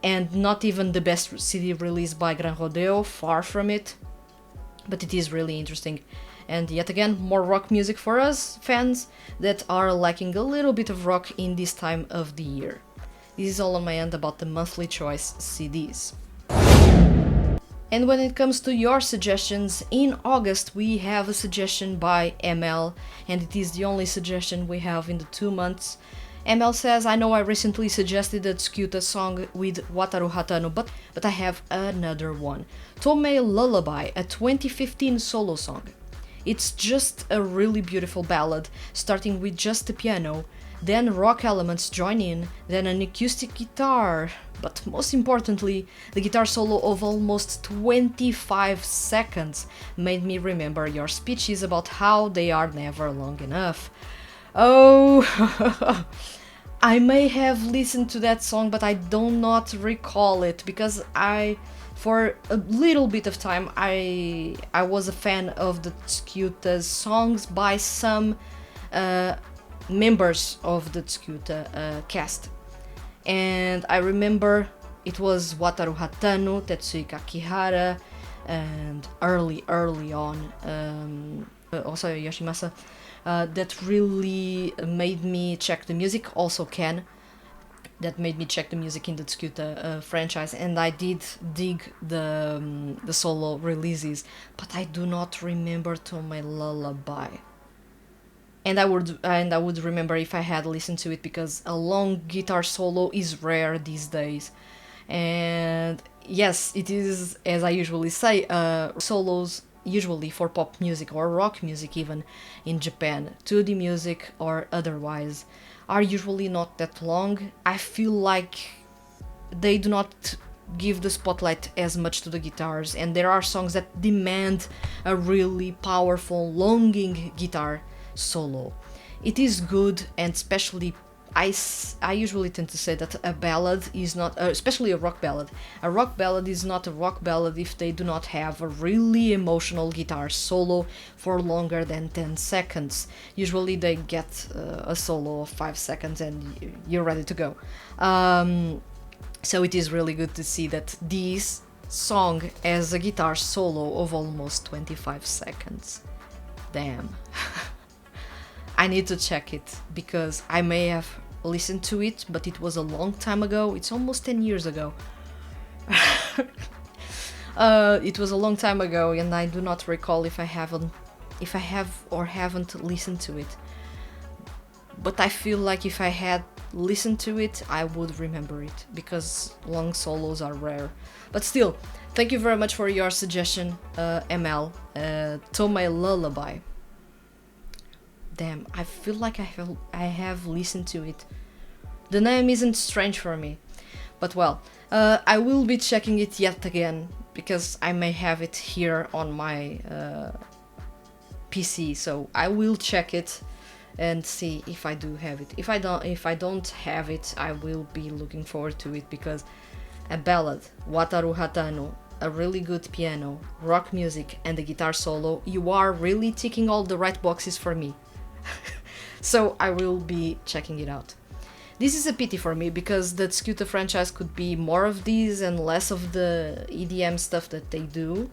and not even the best CD release by GRANRODEO, far from it, but it is really interesting. And yet again, more rock music for us fans that are lacking a little bit of rock in this time of the year. This is all on my end about the monthly choice CDs. And when it comes to your suggestions, in August we have a suggestion by ML, and it is the only suggestion we have in the 2 months. ML says, I know I recently suggested a Tsukuta song with Wataru Hatano, but I have another one. Tomei Lullaby, a 2015 solo song. It's just a really beautiful ballad, starting with just the piano, then rock elements join in, then an acoustic guitar, but most importantly, the guitar solo of almost 25 seconds made me remember your speeches about how they are never long enough. Oh, I may have listened to that song, but I do not recall it, because for a little bit of time, I was a fan of the Tsukuta songs by some members of the Tsukuta cast. And I remember it was Wataru Hatano, Tetsu Kakihara, and early on, also Yoshimasa, that really made me check the music, also Ken, that made me check the music in the Tsukuta franchise, and I did dig the solo releases, but I do not remember Tomei Lullaby. And I would remember if I had listened to it, because a long guitar solo is rare these days. And yes, it is, as I usually say, solos usually for pop music or rock music even in Japan, 2D music or otherwise, are usually not that long. I feel like they do not give the spotlight as much to the guitars, and there are songs that demand a really powerful, longing guitar solo. It is good, and especially I usually tend to say that a ballad is not, especially a rock ballad is not a rock ballad if they do not have a really emotional guitar solo for longer than 10 seconds. Usually they get a solo of 5 seconds and you're ready to go. So it is really good to see that this song has a guitar solo of almost 25 seconds. Damn. I need to check it, because I may have listened to it, but it was a long time ago. It's almost 10 years ago. It was a long time ago, and I do not recall if I have or haven't listened to it. But I feel like if I had listened to it, I would remember it, because long solos are rare. But still, thank you very much for your suggestion, ML. Tomei Lullaby. Damn, I feel like I have listened to it. The name isn't strange for me, but well, I will be checking it yet again, because I may have it here on my PC, so I will check it and see if I do have it. If I don't have it, I will be looking forward to it, because a ballad, Wataru Hatano, a really good piano, rock music, and a guitar solo, you are really ticking all the right boxes for me. So I will be checking it out. This is a pity for me, because the Tsukuta franchise could be more of these and less of the EDM stuff that they do.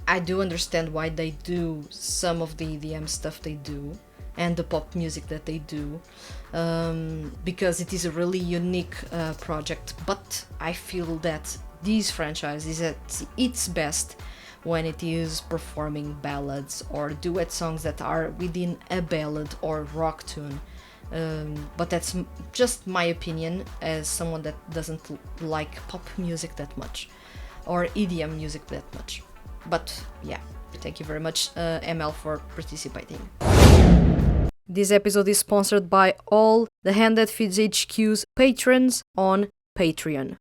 I do understand why they do some of the EDM stuff they do and the pop music that they do, because it is a really unique project, but I feel that this franchise is at its best when it is performing ballads or duet songs that are within a ballad or rock tune. But that's just my opinion as someone that doesn't like pop music that much or EDM music that much. But yeah, thank you very much, ML, for participating. This episode is sponsored by all the Hand That Feeds HQ's patrons on Patreon.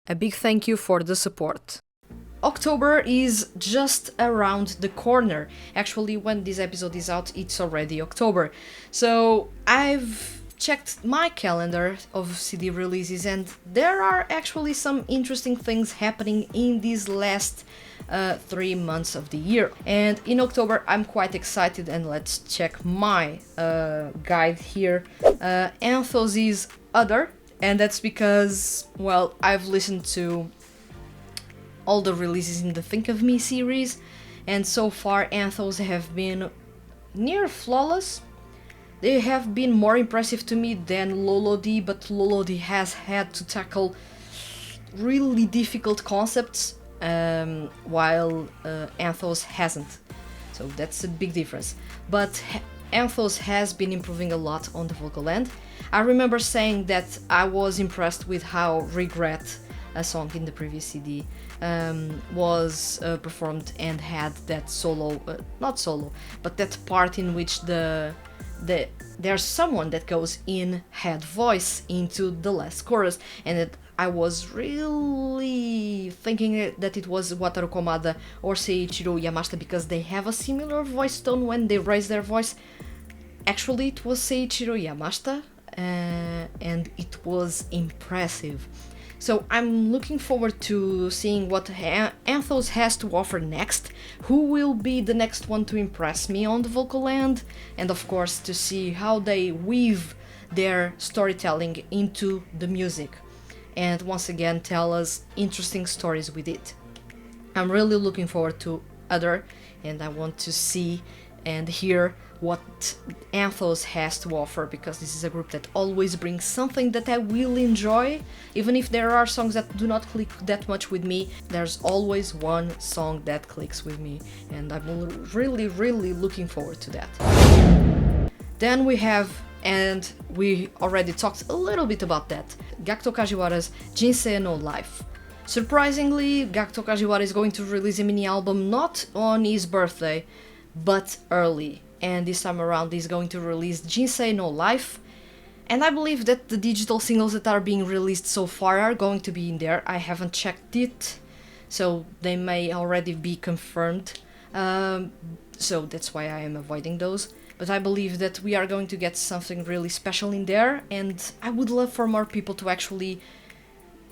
A big thank you for the support. October is just around the corner. Actually, when this episode is out, it's already October. So I've checked my calendar of CD releases, and there are actually some interesting things happening in these last 3 months of the year. And in October, I'm quite excited, and let's check my guide here. Anthos is Other, and that's because, well, I've listened to all the releases in the Think of Me series, and so far Anthos have been near flawless. They have been more impressive to me than Loulou, but Loulou has had to tackle really difficult concepts while Anthos hasn't. So that's a big difference. But Anthos has been improving a lot on the vocal end. I remember saying that I was impressed with how Regret, a song in the previous CD, was performed and had that solo, not solo, but that part in which there's someone that goes in head voice into the last chorus, and that I was really thinking that it was Wataru Komada or Seiichiro Yamashita because they have a similar voice tone when they raise their voice. Actually, it was Seiichiro Yamashita, and it was impressive. So I'm looking forward to seeing what Anthos has to offer next, who will be the next one to impress me on the vocal end, and of course to see how they weave their storytelling into the music, and once again tell us interesting stories with it. I'm really looking forward to other, and I want to see and hear what Anthos has to offer, because this is a group that always brings something that I will enjoy. Even if there are songs that do not click that much with me, there's always one song that clicks with me, and I'm really looking forward to that. Then we have, and we already talked a little bit about that, Gakuto Kajiwara's Jinsei no Life. Surprisingly, Gakuto Kajiwara is going to release a mini album not on his birthday, but early, and this time around he's going to release Jinsei no Life, and I believe that the digital singles that are being released so far are going to be in there. I haven't checked it, so they may already be confirmed, so that's why I am avoiding those, but I believe that we are going to get something really special in there, and I would love for more people to actually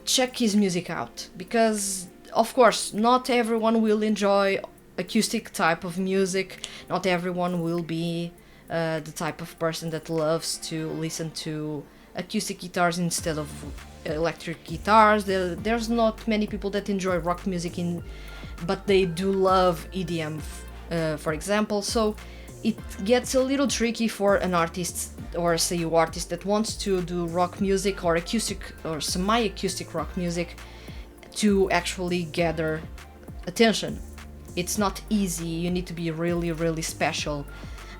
check his music out, because of course not everyone will enjoy acoustic type of music, not everyone will be the type of person that loves to listen to acoustic guitars instead of electric guitars. There's not many people that enjoy rock music but they do love EDM, for example, so it gets a little tricky for an artist or a seiyuu artist that wants to do rock music or acoustic or semi-acoustic rock music to actually gather attention. It's not easy, you need to be really special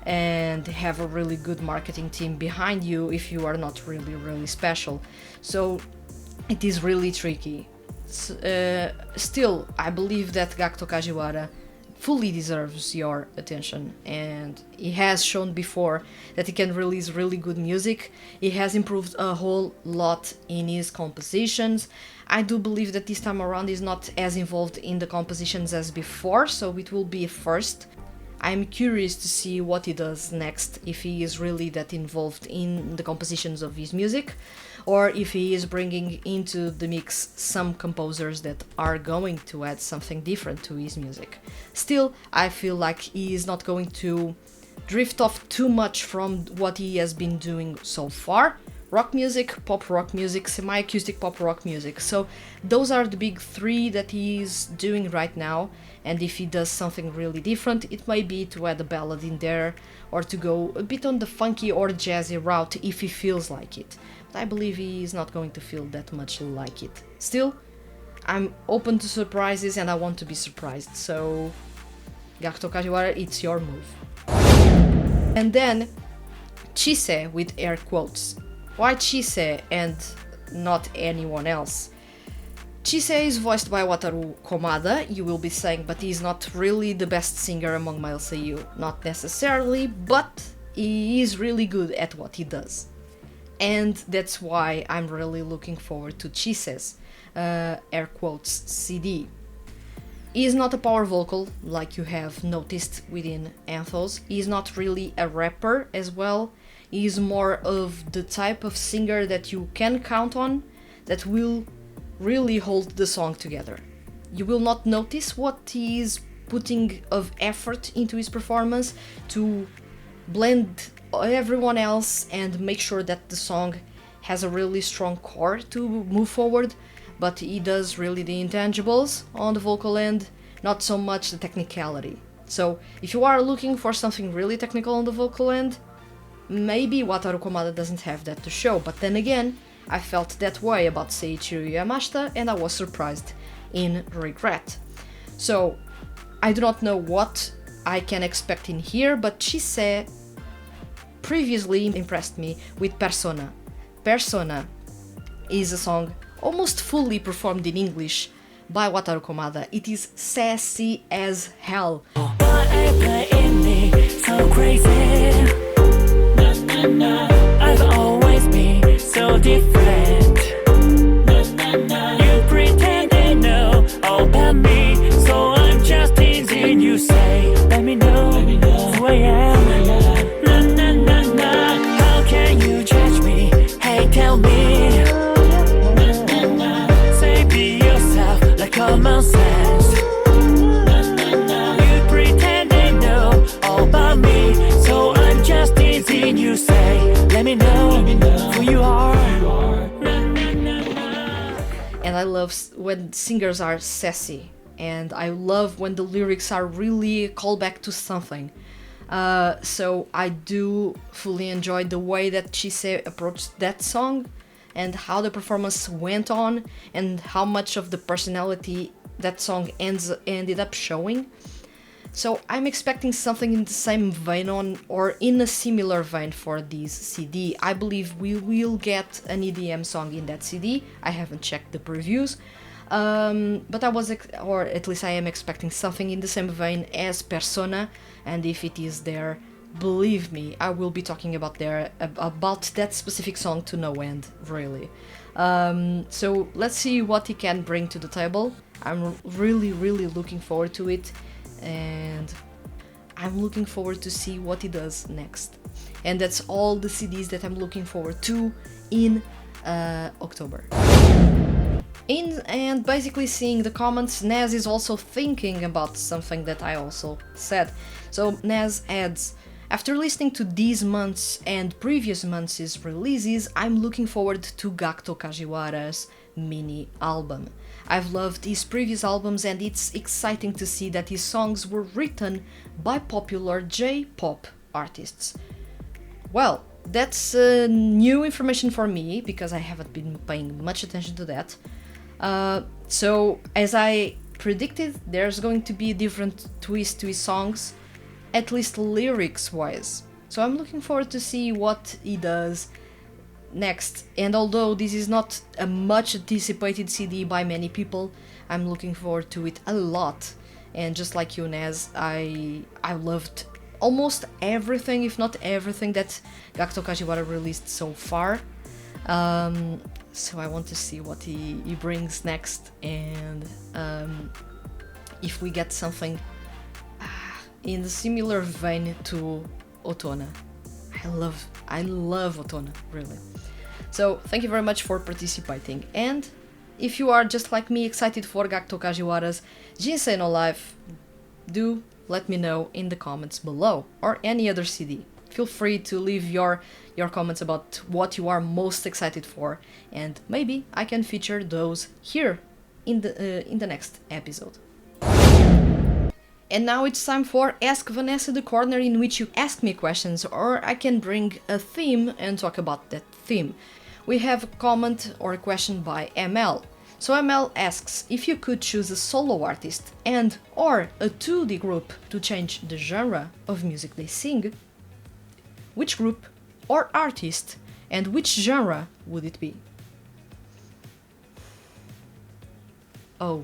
and have a really good marketing team behind you if you are not really special. So it is really tricky. Still, I believe that Gakuto Kajiwara fully deserves your attention, and he has shown before that he can release really good music. He has improved a whole lot in his compositions. I do believe that this time around he's not as involved in the compositions as before, so it will be a first. I'm curious to see what he does next, if he is really that involved in the compositions of his music, or if he is bringing into the mix some composers that are going to add something different to his music. Still, I feel like he is not going to drift off too much from what he has been doing so far. Rock music, pop rock music, semi-acoustic pop rock music. So those are the big three that he's doing right now, and if he does something really different, it might be to add a ballad in there or to go a bit on the funky or jazzy route if he feels like it. But I believe he is not going to feel that much like it. Still, I'm open to surprises and I want to be surprised, so Gakuto Kajiwara, it's your move. And then Chise with air quotes. Why Chise and not anyone else? Chise is voiced by Wataru Komada, you will be saying, but he's not really the best singer among male seiyuu. Not necessarily, but he is really good at what he does. And that's why I'm really looking forward to Chise's air quotes CD. He is not a power vocal, like you have noticed within Anthos. He is not really a rapper as well. He is more of the type of singer that you can count on, that will really hold the song together. You will not notice what he is putting of effort into his performance to blend everyone else and make sure that the song has a really strong core to move forward, but he does really the intangibles on the vocal end, not so much the technicality. So if you are looking for something really technical on the vocal end, maybe Wataru Komada doesn't have that to show, but then again, I felt that way about Seiichiro Yamashita and I was surprised in Regret. So I do not know what I can expect in here, but Chise previously impressed me with Persona. Persona is a song almost fully performed in English by Wataru Komada. It is sassy as hell.
Whatever in me, so crazy. I've always been so different. You pretend they know all about me, so I'm just teasing you. Say, let me know who I am. Na na na na. How can you judge me? Hey, tell me. Say, be yourself, like common sense. You pretend they know all about me, so I'm just teasing you. Say, let me know who you are.
And I love when singers are sassy, and I love when the lyrics are really a callback to something. So I do fully enjoy the way that Chise approached that song and how the performance went on and how much of the personality that song ended up showing. So I'm expecting something in the same vein or in a similar vein for this CD. I believe we will get an EDM song in that CD. I haven't checked the previews, but or at least I am expecting something in the same vein as Persona. And if it is there, believe me, I will be talking about that specific song to no end, really. So let's see what he can bring to the table. I'm really looking forward to it. And I'm looking forward to see what he does next. And that's all the CDs that I'm looking forward to in October. And basically seeing the comments, Naz is also thinking about something that I also said. So Naz adds, after listening to these months and previous months' releases, I'm looking forward to Gakto Kajiwara's mini album. I've loved his previous albums and it's exciting to see that his songs were written by popular J-pop artists. Well, that's new information for me because I haven't been paying much attention to that. So as I predicted, there's going to be a different twist to his songs, at least lyrics-wise. So I'm looking forward to see what he does next, and although this is not a much anticipated CD by many people, I'm looking forward to it a lot. And just like you, Naz, I loved almost everything, if not everything, that Gakto Kajiwara released so far. So I want to see what he brings next, and if we get something in the similar vein to Otona. I love Otona, really. So thank you very much for participating, and if you are just like me excited for Gakto Kajiwara's Jinsei no Life, do let me know in the comments below, or any other CD. Feel free to leave your comments about what you are most excited for, and maybe I can feature those here in the next episode. And now it's time for Ask Vanessa, the corner in which you ask me questions, or I can bring a theme and talk about that theme. We have a comment or a question by ML. So ML asks, if you could choose a solo artist and or a 2D group to change the genre of music they sing, which group or artist and which genre would it be? Oh.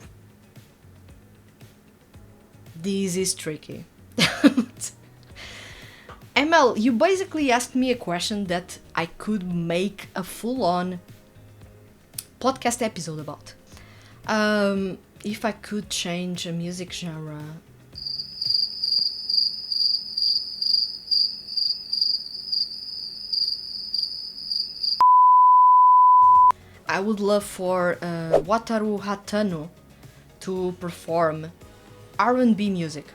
This is tricky. ML, you basically asked me a question that I could make a full-on podcast episode about. If I could change a music genre... I would love for Wataru Hatano to perform R&B music.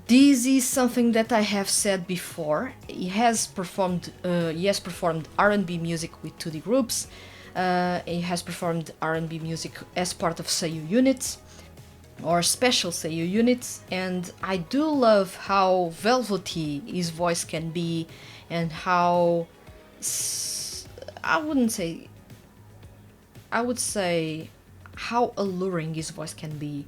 This is something that I have said before. He has performed R&B music with 2D groups. He has performed R&B music as part of seiyuu units or special seiyuu units, and I do love how velvety his voice can be and how I wouldn't say, I would say how alluring his voice can be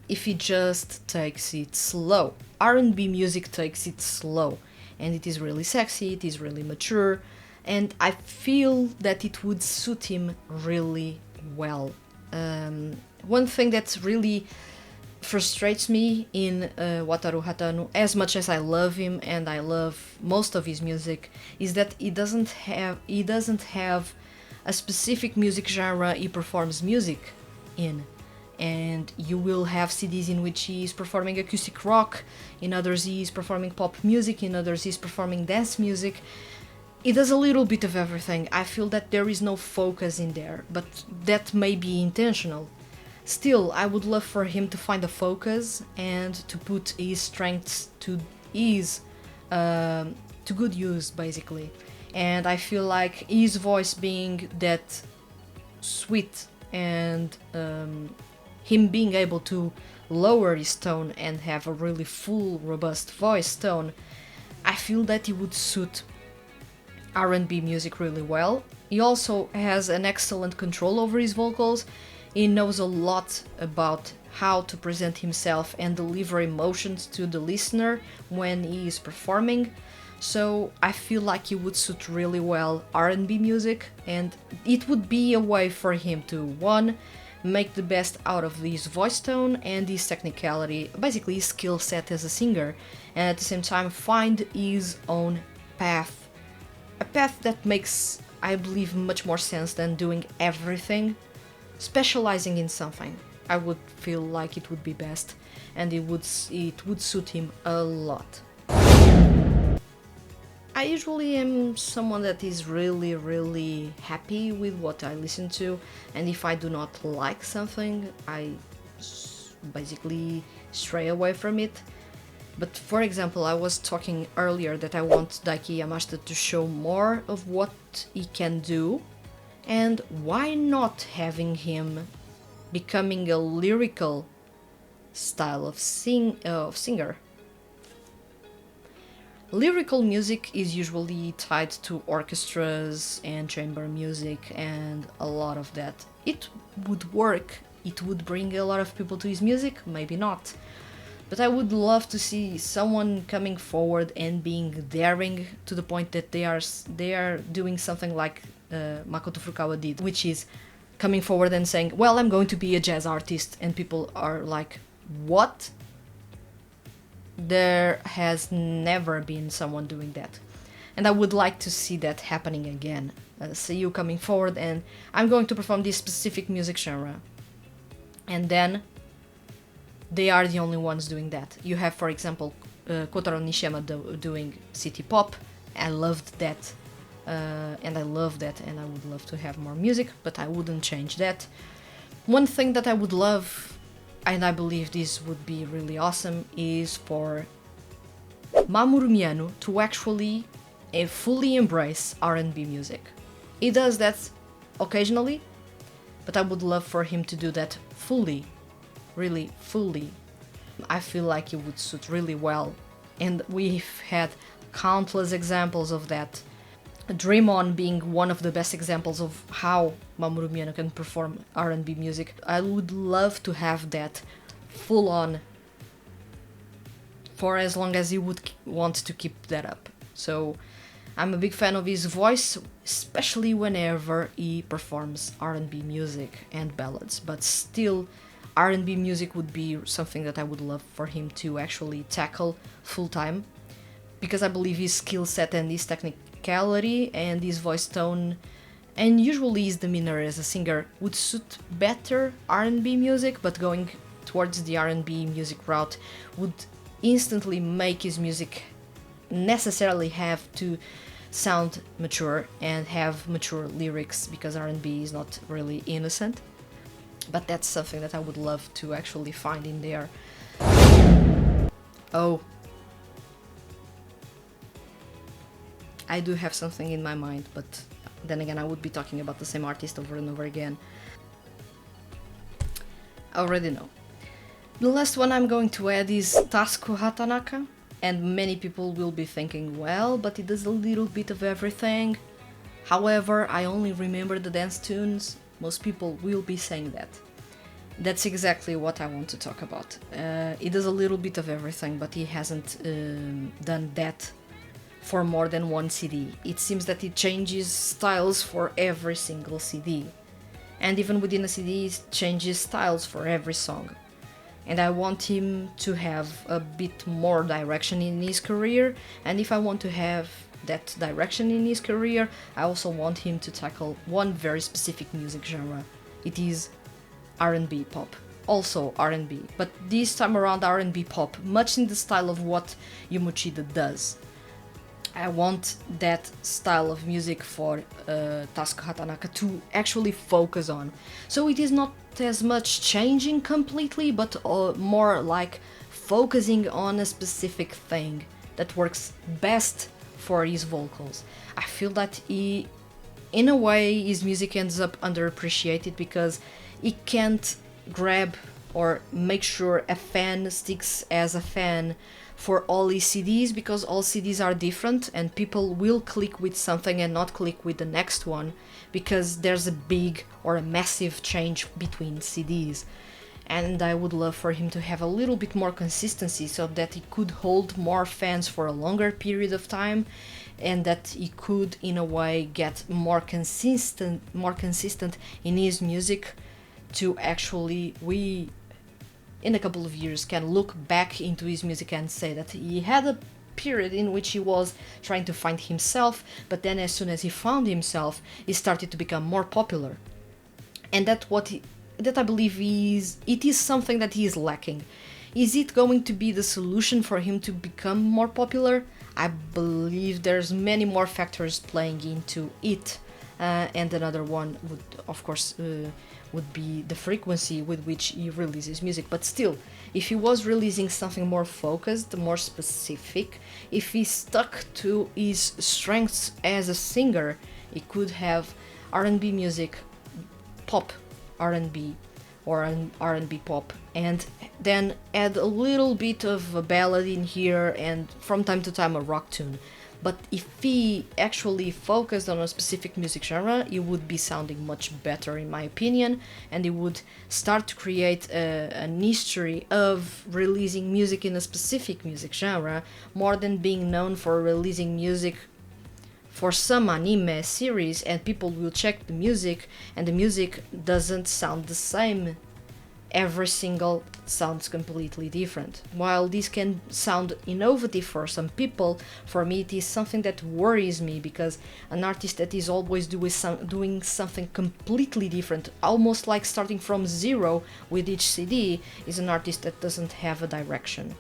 if he just takes it slow. R&B music takes it slow, and it is really sexy, it is really mature, and I feel that it would suit him really well. One thing that really frustrates me in Wataru Hatano, as much as I love him and I love most of his music, is that he doesn't have a specific music genre he performs music in. And you will have CDs in which he is performing acoustic rock, in others he is performing pop music, in others he is performing dance music. He does a little bit of everything. I feel that there is no focus in there, but that may be intentional. Still, I would love for him to find a focus and to put his strengths to good use, basically. And I feel like his voice being that sweet and him being able to lower his tone and have a really full, robust voice tone, I feel that he would suit R&B music really well. He also has an excellent control over his vocals. He knows a lot about how to present himself and deliver emotions to the listener when he is performing. So I feel like he would suit really well R&B music, and it would be a way for him to, one, make the best out of his voice tone and his technicality, basically his skill set as a singer, and at the same time find his own path. A path that makes, I believe, much more sense than doing everything. Specializing in something, I would feel like it would be best, and it would suit him a lot. I usually am someone that is really happy with what I listen to, and if I do not like something, I basically stray away from it. But for example, I was talking earlier that I want Daiki Yamashita to show more of what he can do, and why not having him becoming a lyrical style of singer? Lyrical music is usually tied to orchestras and chamber music and a lot of that. It would work, it would bring a lot of people to his music, maybe not. But I would love to see someone coming forward and being daring to the point that they are doing something like Makoto Furukawa did, which is coming forward and saying, well, I'm going to be a jazz artist, and people are like, what? There has never been someone doing that, and I would like to see that happening again. Seiyuu coming forward and I'm going to perform this specific music genre, and then they are the only ones doing that. You have, for example, Kotaro Nishiyama doing city pop. I loved that, and I love that, and I would love to have more music, but I wouldn't change that. One thing that I would love, and I believe this would be really awesome, is for Mamoru Miyano to actually fully embrace R&B music. He does that occasionally, but I would love for him to do that fully, really fully. I feel like it would suit really well, and we've had countless examples of that. Dream On being one of the best examples of how Mamoru Miyano can perform R&B music. I would love to have that full on for as long as he would want to keep that up. So I'm a big fan of his voice, especially whenever he performs R&B music and ballads, but still R&B music would be something that I would love for him to actually tackle full time, because I believe his skill set and his technicality and his voice tone and usually his demeanor as a singer would suit better R&B music, but going towards the R&B music route would instantly make his music necessarily have to sound mature and have mature lyrics, because R&B is not really innocent. But that's something that I would love to actually find in there. Oh, I do have something in my mind, but then again I would be talking about the same artist over and over again. I already know. The last one I'm going to add is Tasuku Hatanaka, and many people will be thinking, well, but he does a little bit of everything. However, I only remember the dance tunes. Most people will be saying that. That's exactly what I want to talk about. He does a little bit of everything, but he hasn't done that for more than one CD. It seems that he changes styles for every single CD. And even within a CD, he changes styles for every song. And I want him to have a bit more direction in his career, and if I want to have that direction in his career, I also want him to tackle one very specific music genre. It is R&B pop. Also R&B, but this time around R&B pop, much in the style of what Yumuchida does. I want that style of music for Tasuku Hatanaka to actually focus on. So it is not as much changing completely, but more like focusing on a specific thing that works best for his vocals. I feel that he, in a way, his music ends up underappreciated because he can't grab or make sure a fan sticks as a fan for all his CDs, because all CDs are different and people will click with something and not click with the next one because there's a big or a massive change between CDs. And I would love for him to have a little bit more consistency so that he could hold more fans for a longer period of time, and that he could in a way get more consistent in his music, to actually we in a couple of years can look back into his music and say that he had a period in which he was trying to find himself, but then as soon as he found himself, he started to become more popular. And that I believe it is something that he is lacking. Is it going to be the solution for him to become more popular? I believe there's many more factors playing into it, and another one would, of course, would be the frequency with which he releases music. But still, if he was releasing something more focused, more specific, if he stuck to his strengths as a singer, he could have R&B music, pop R&B, or an R&B pop, and then add a little bit of a ballad in here and from time to time a rock tune. But if he actually focused on a specific music genre, he would be sounding much better in my opinion, and he would start to create an history of releasing music in a specific music genre, more than being known for releasing music for some anime series and people will check the music and the music doesn't sound the same. Every single sounds completely different. While this can sound innovative for some people, for me it is something that worries me, because an artist that is always doing something completely different, almost like starting from zero with each CD, is an artist that doesn't have a direction.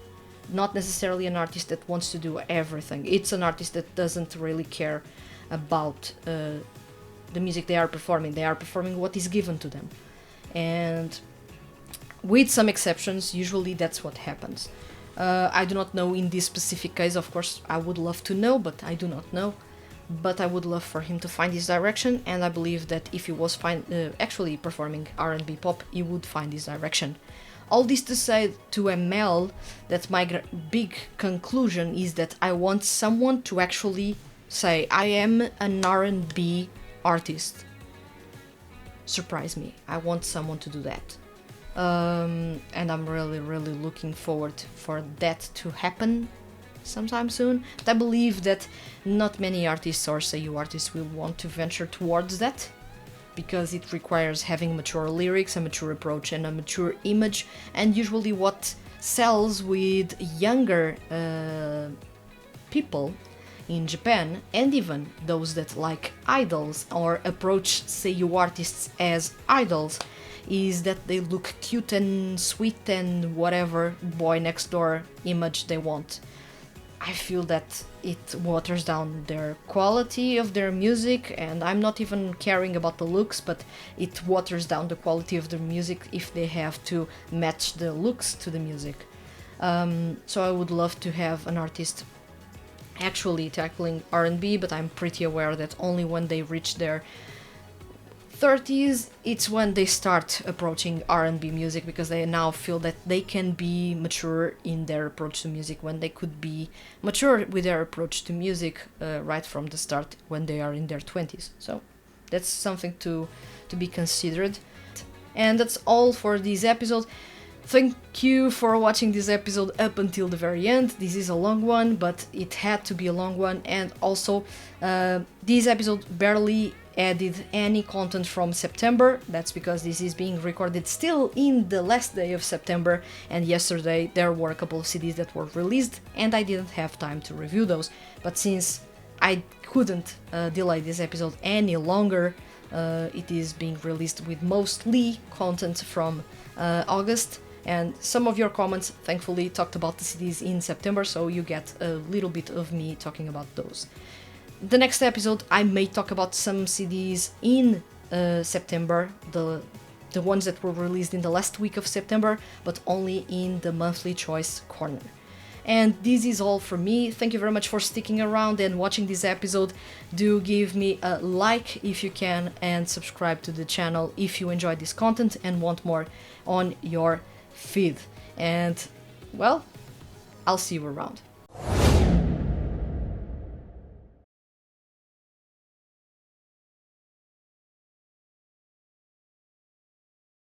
Not necessarily an artist that wants to do everything. It's an artist that doesn't really care about the music they are performing. They are performing what is given to them. And with some exceptions, usually that's what happens. I do not know in this specific case, of course, I would love to know, but I do not know. But I would love for him to find his direction, and I believe that if he was actually performing R&B pop, he would find his direction. All this to say to ML that my big conclusion is that I want someone to actually say, I am an R&B artist. Surprise me. I want someone to do that. And I'm really looking forward for that to happen sometime soon. But I believe that not many artists or seiyuu artists will want to venture towards that, because it requires having mature lyrics, a mature approach, and a mature image, and usually what sells with younger people in Japan, and even those that like idols or approach seiyuu artists as idols, is that they look cute and sweet and whatever boy next door image they want. I feel that it waters down their quality of their music, and I'm not even caring about the looks, but it waters down the quality of their music if they have to match the looks to the music. So I would love to have an artist actually tackling R&B, but I'm pretty aware that only when they reach their 30s, it's when they start approaching R&B music, because they now feel that they can be mature in their approach to music when they could be mature with their approach to music right from the start when they are in their 20s. So that's something to be considered. And that's all for this episode. Thank you for watching this episode up until the very end. This is a long one, but it had to be a long one. And also, this episode barely added any content from September. That's because this is being recorded still in the last day of September, and yesterday there were a couple of CDs that were released and I didn't have time to review those. But since I couldn't delay this episode any longer, it is being released with mostly content from August. And some of your comments, thankfully, talked about the CDs in September, so you get a little bit of me talking about those. The next episode, I may talk about some CDs in September, the ones that were released in the last week of September, but only in the monthly choice corner. And this is all from me. Thank you very much for sticking around and watching this episode. Do give me a like if you can, and subscribe to the channel if you enjoyed this content and want more on your feed. And, well, I'll see you around.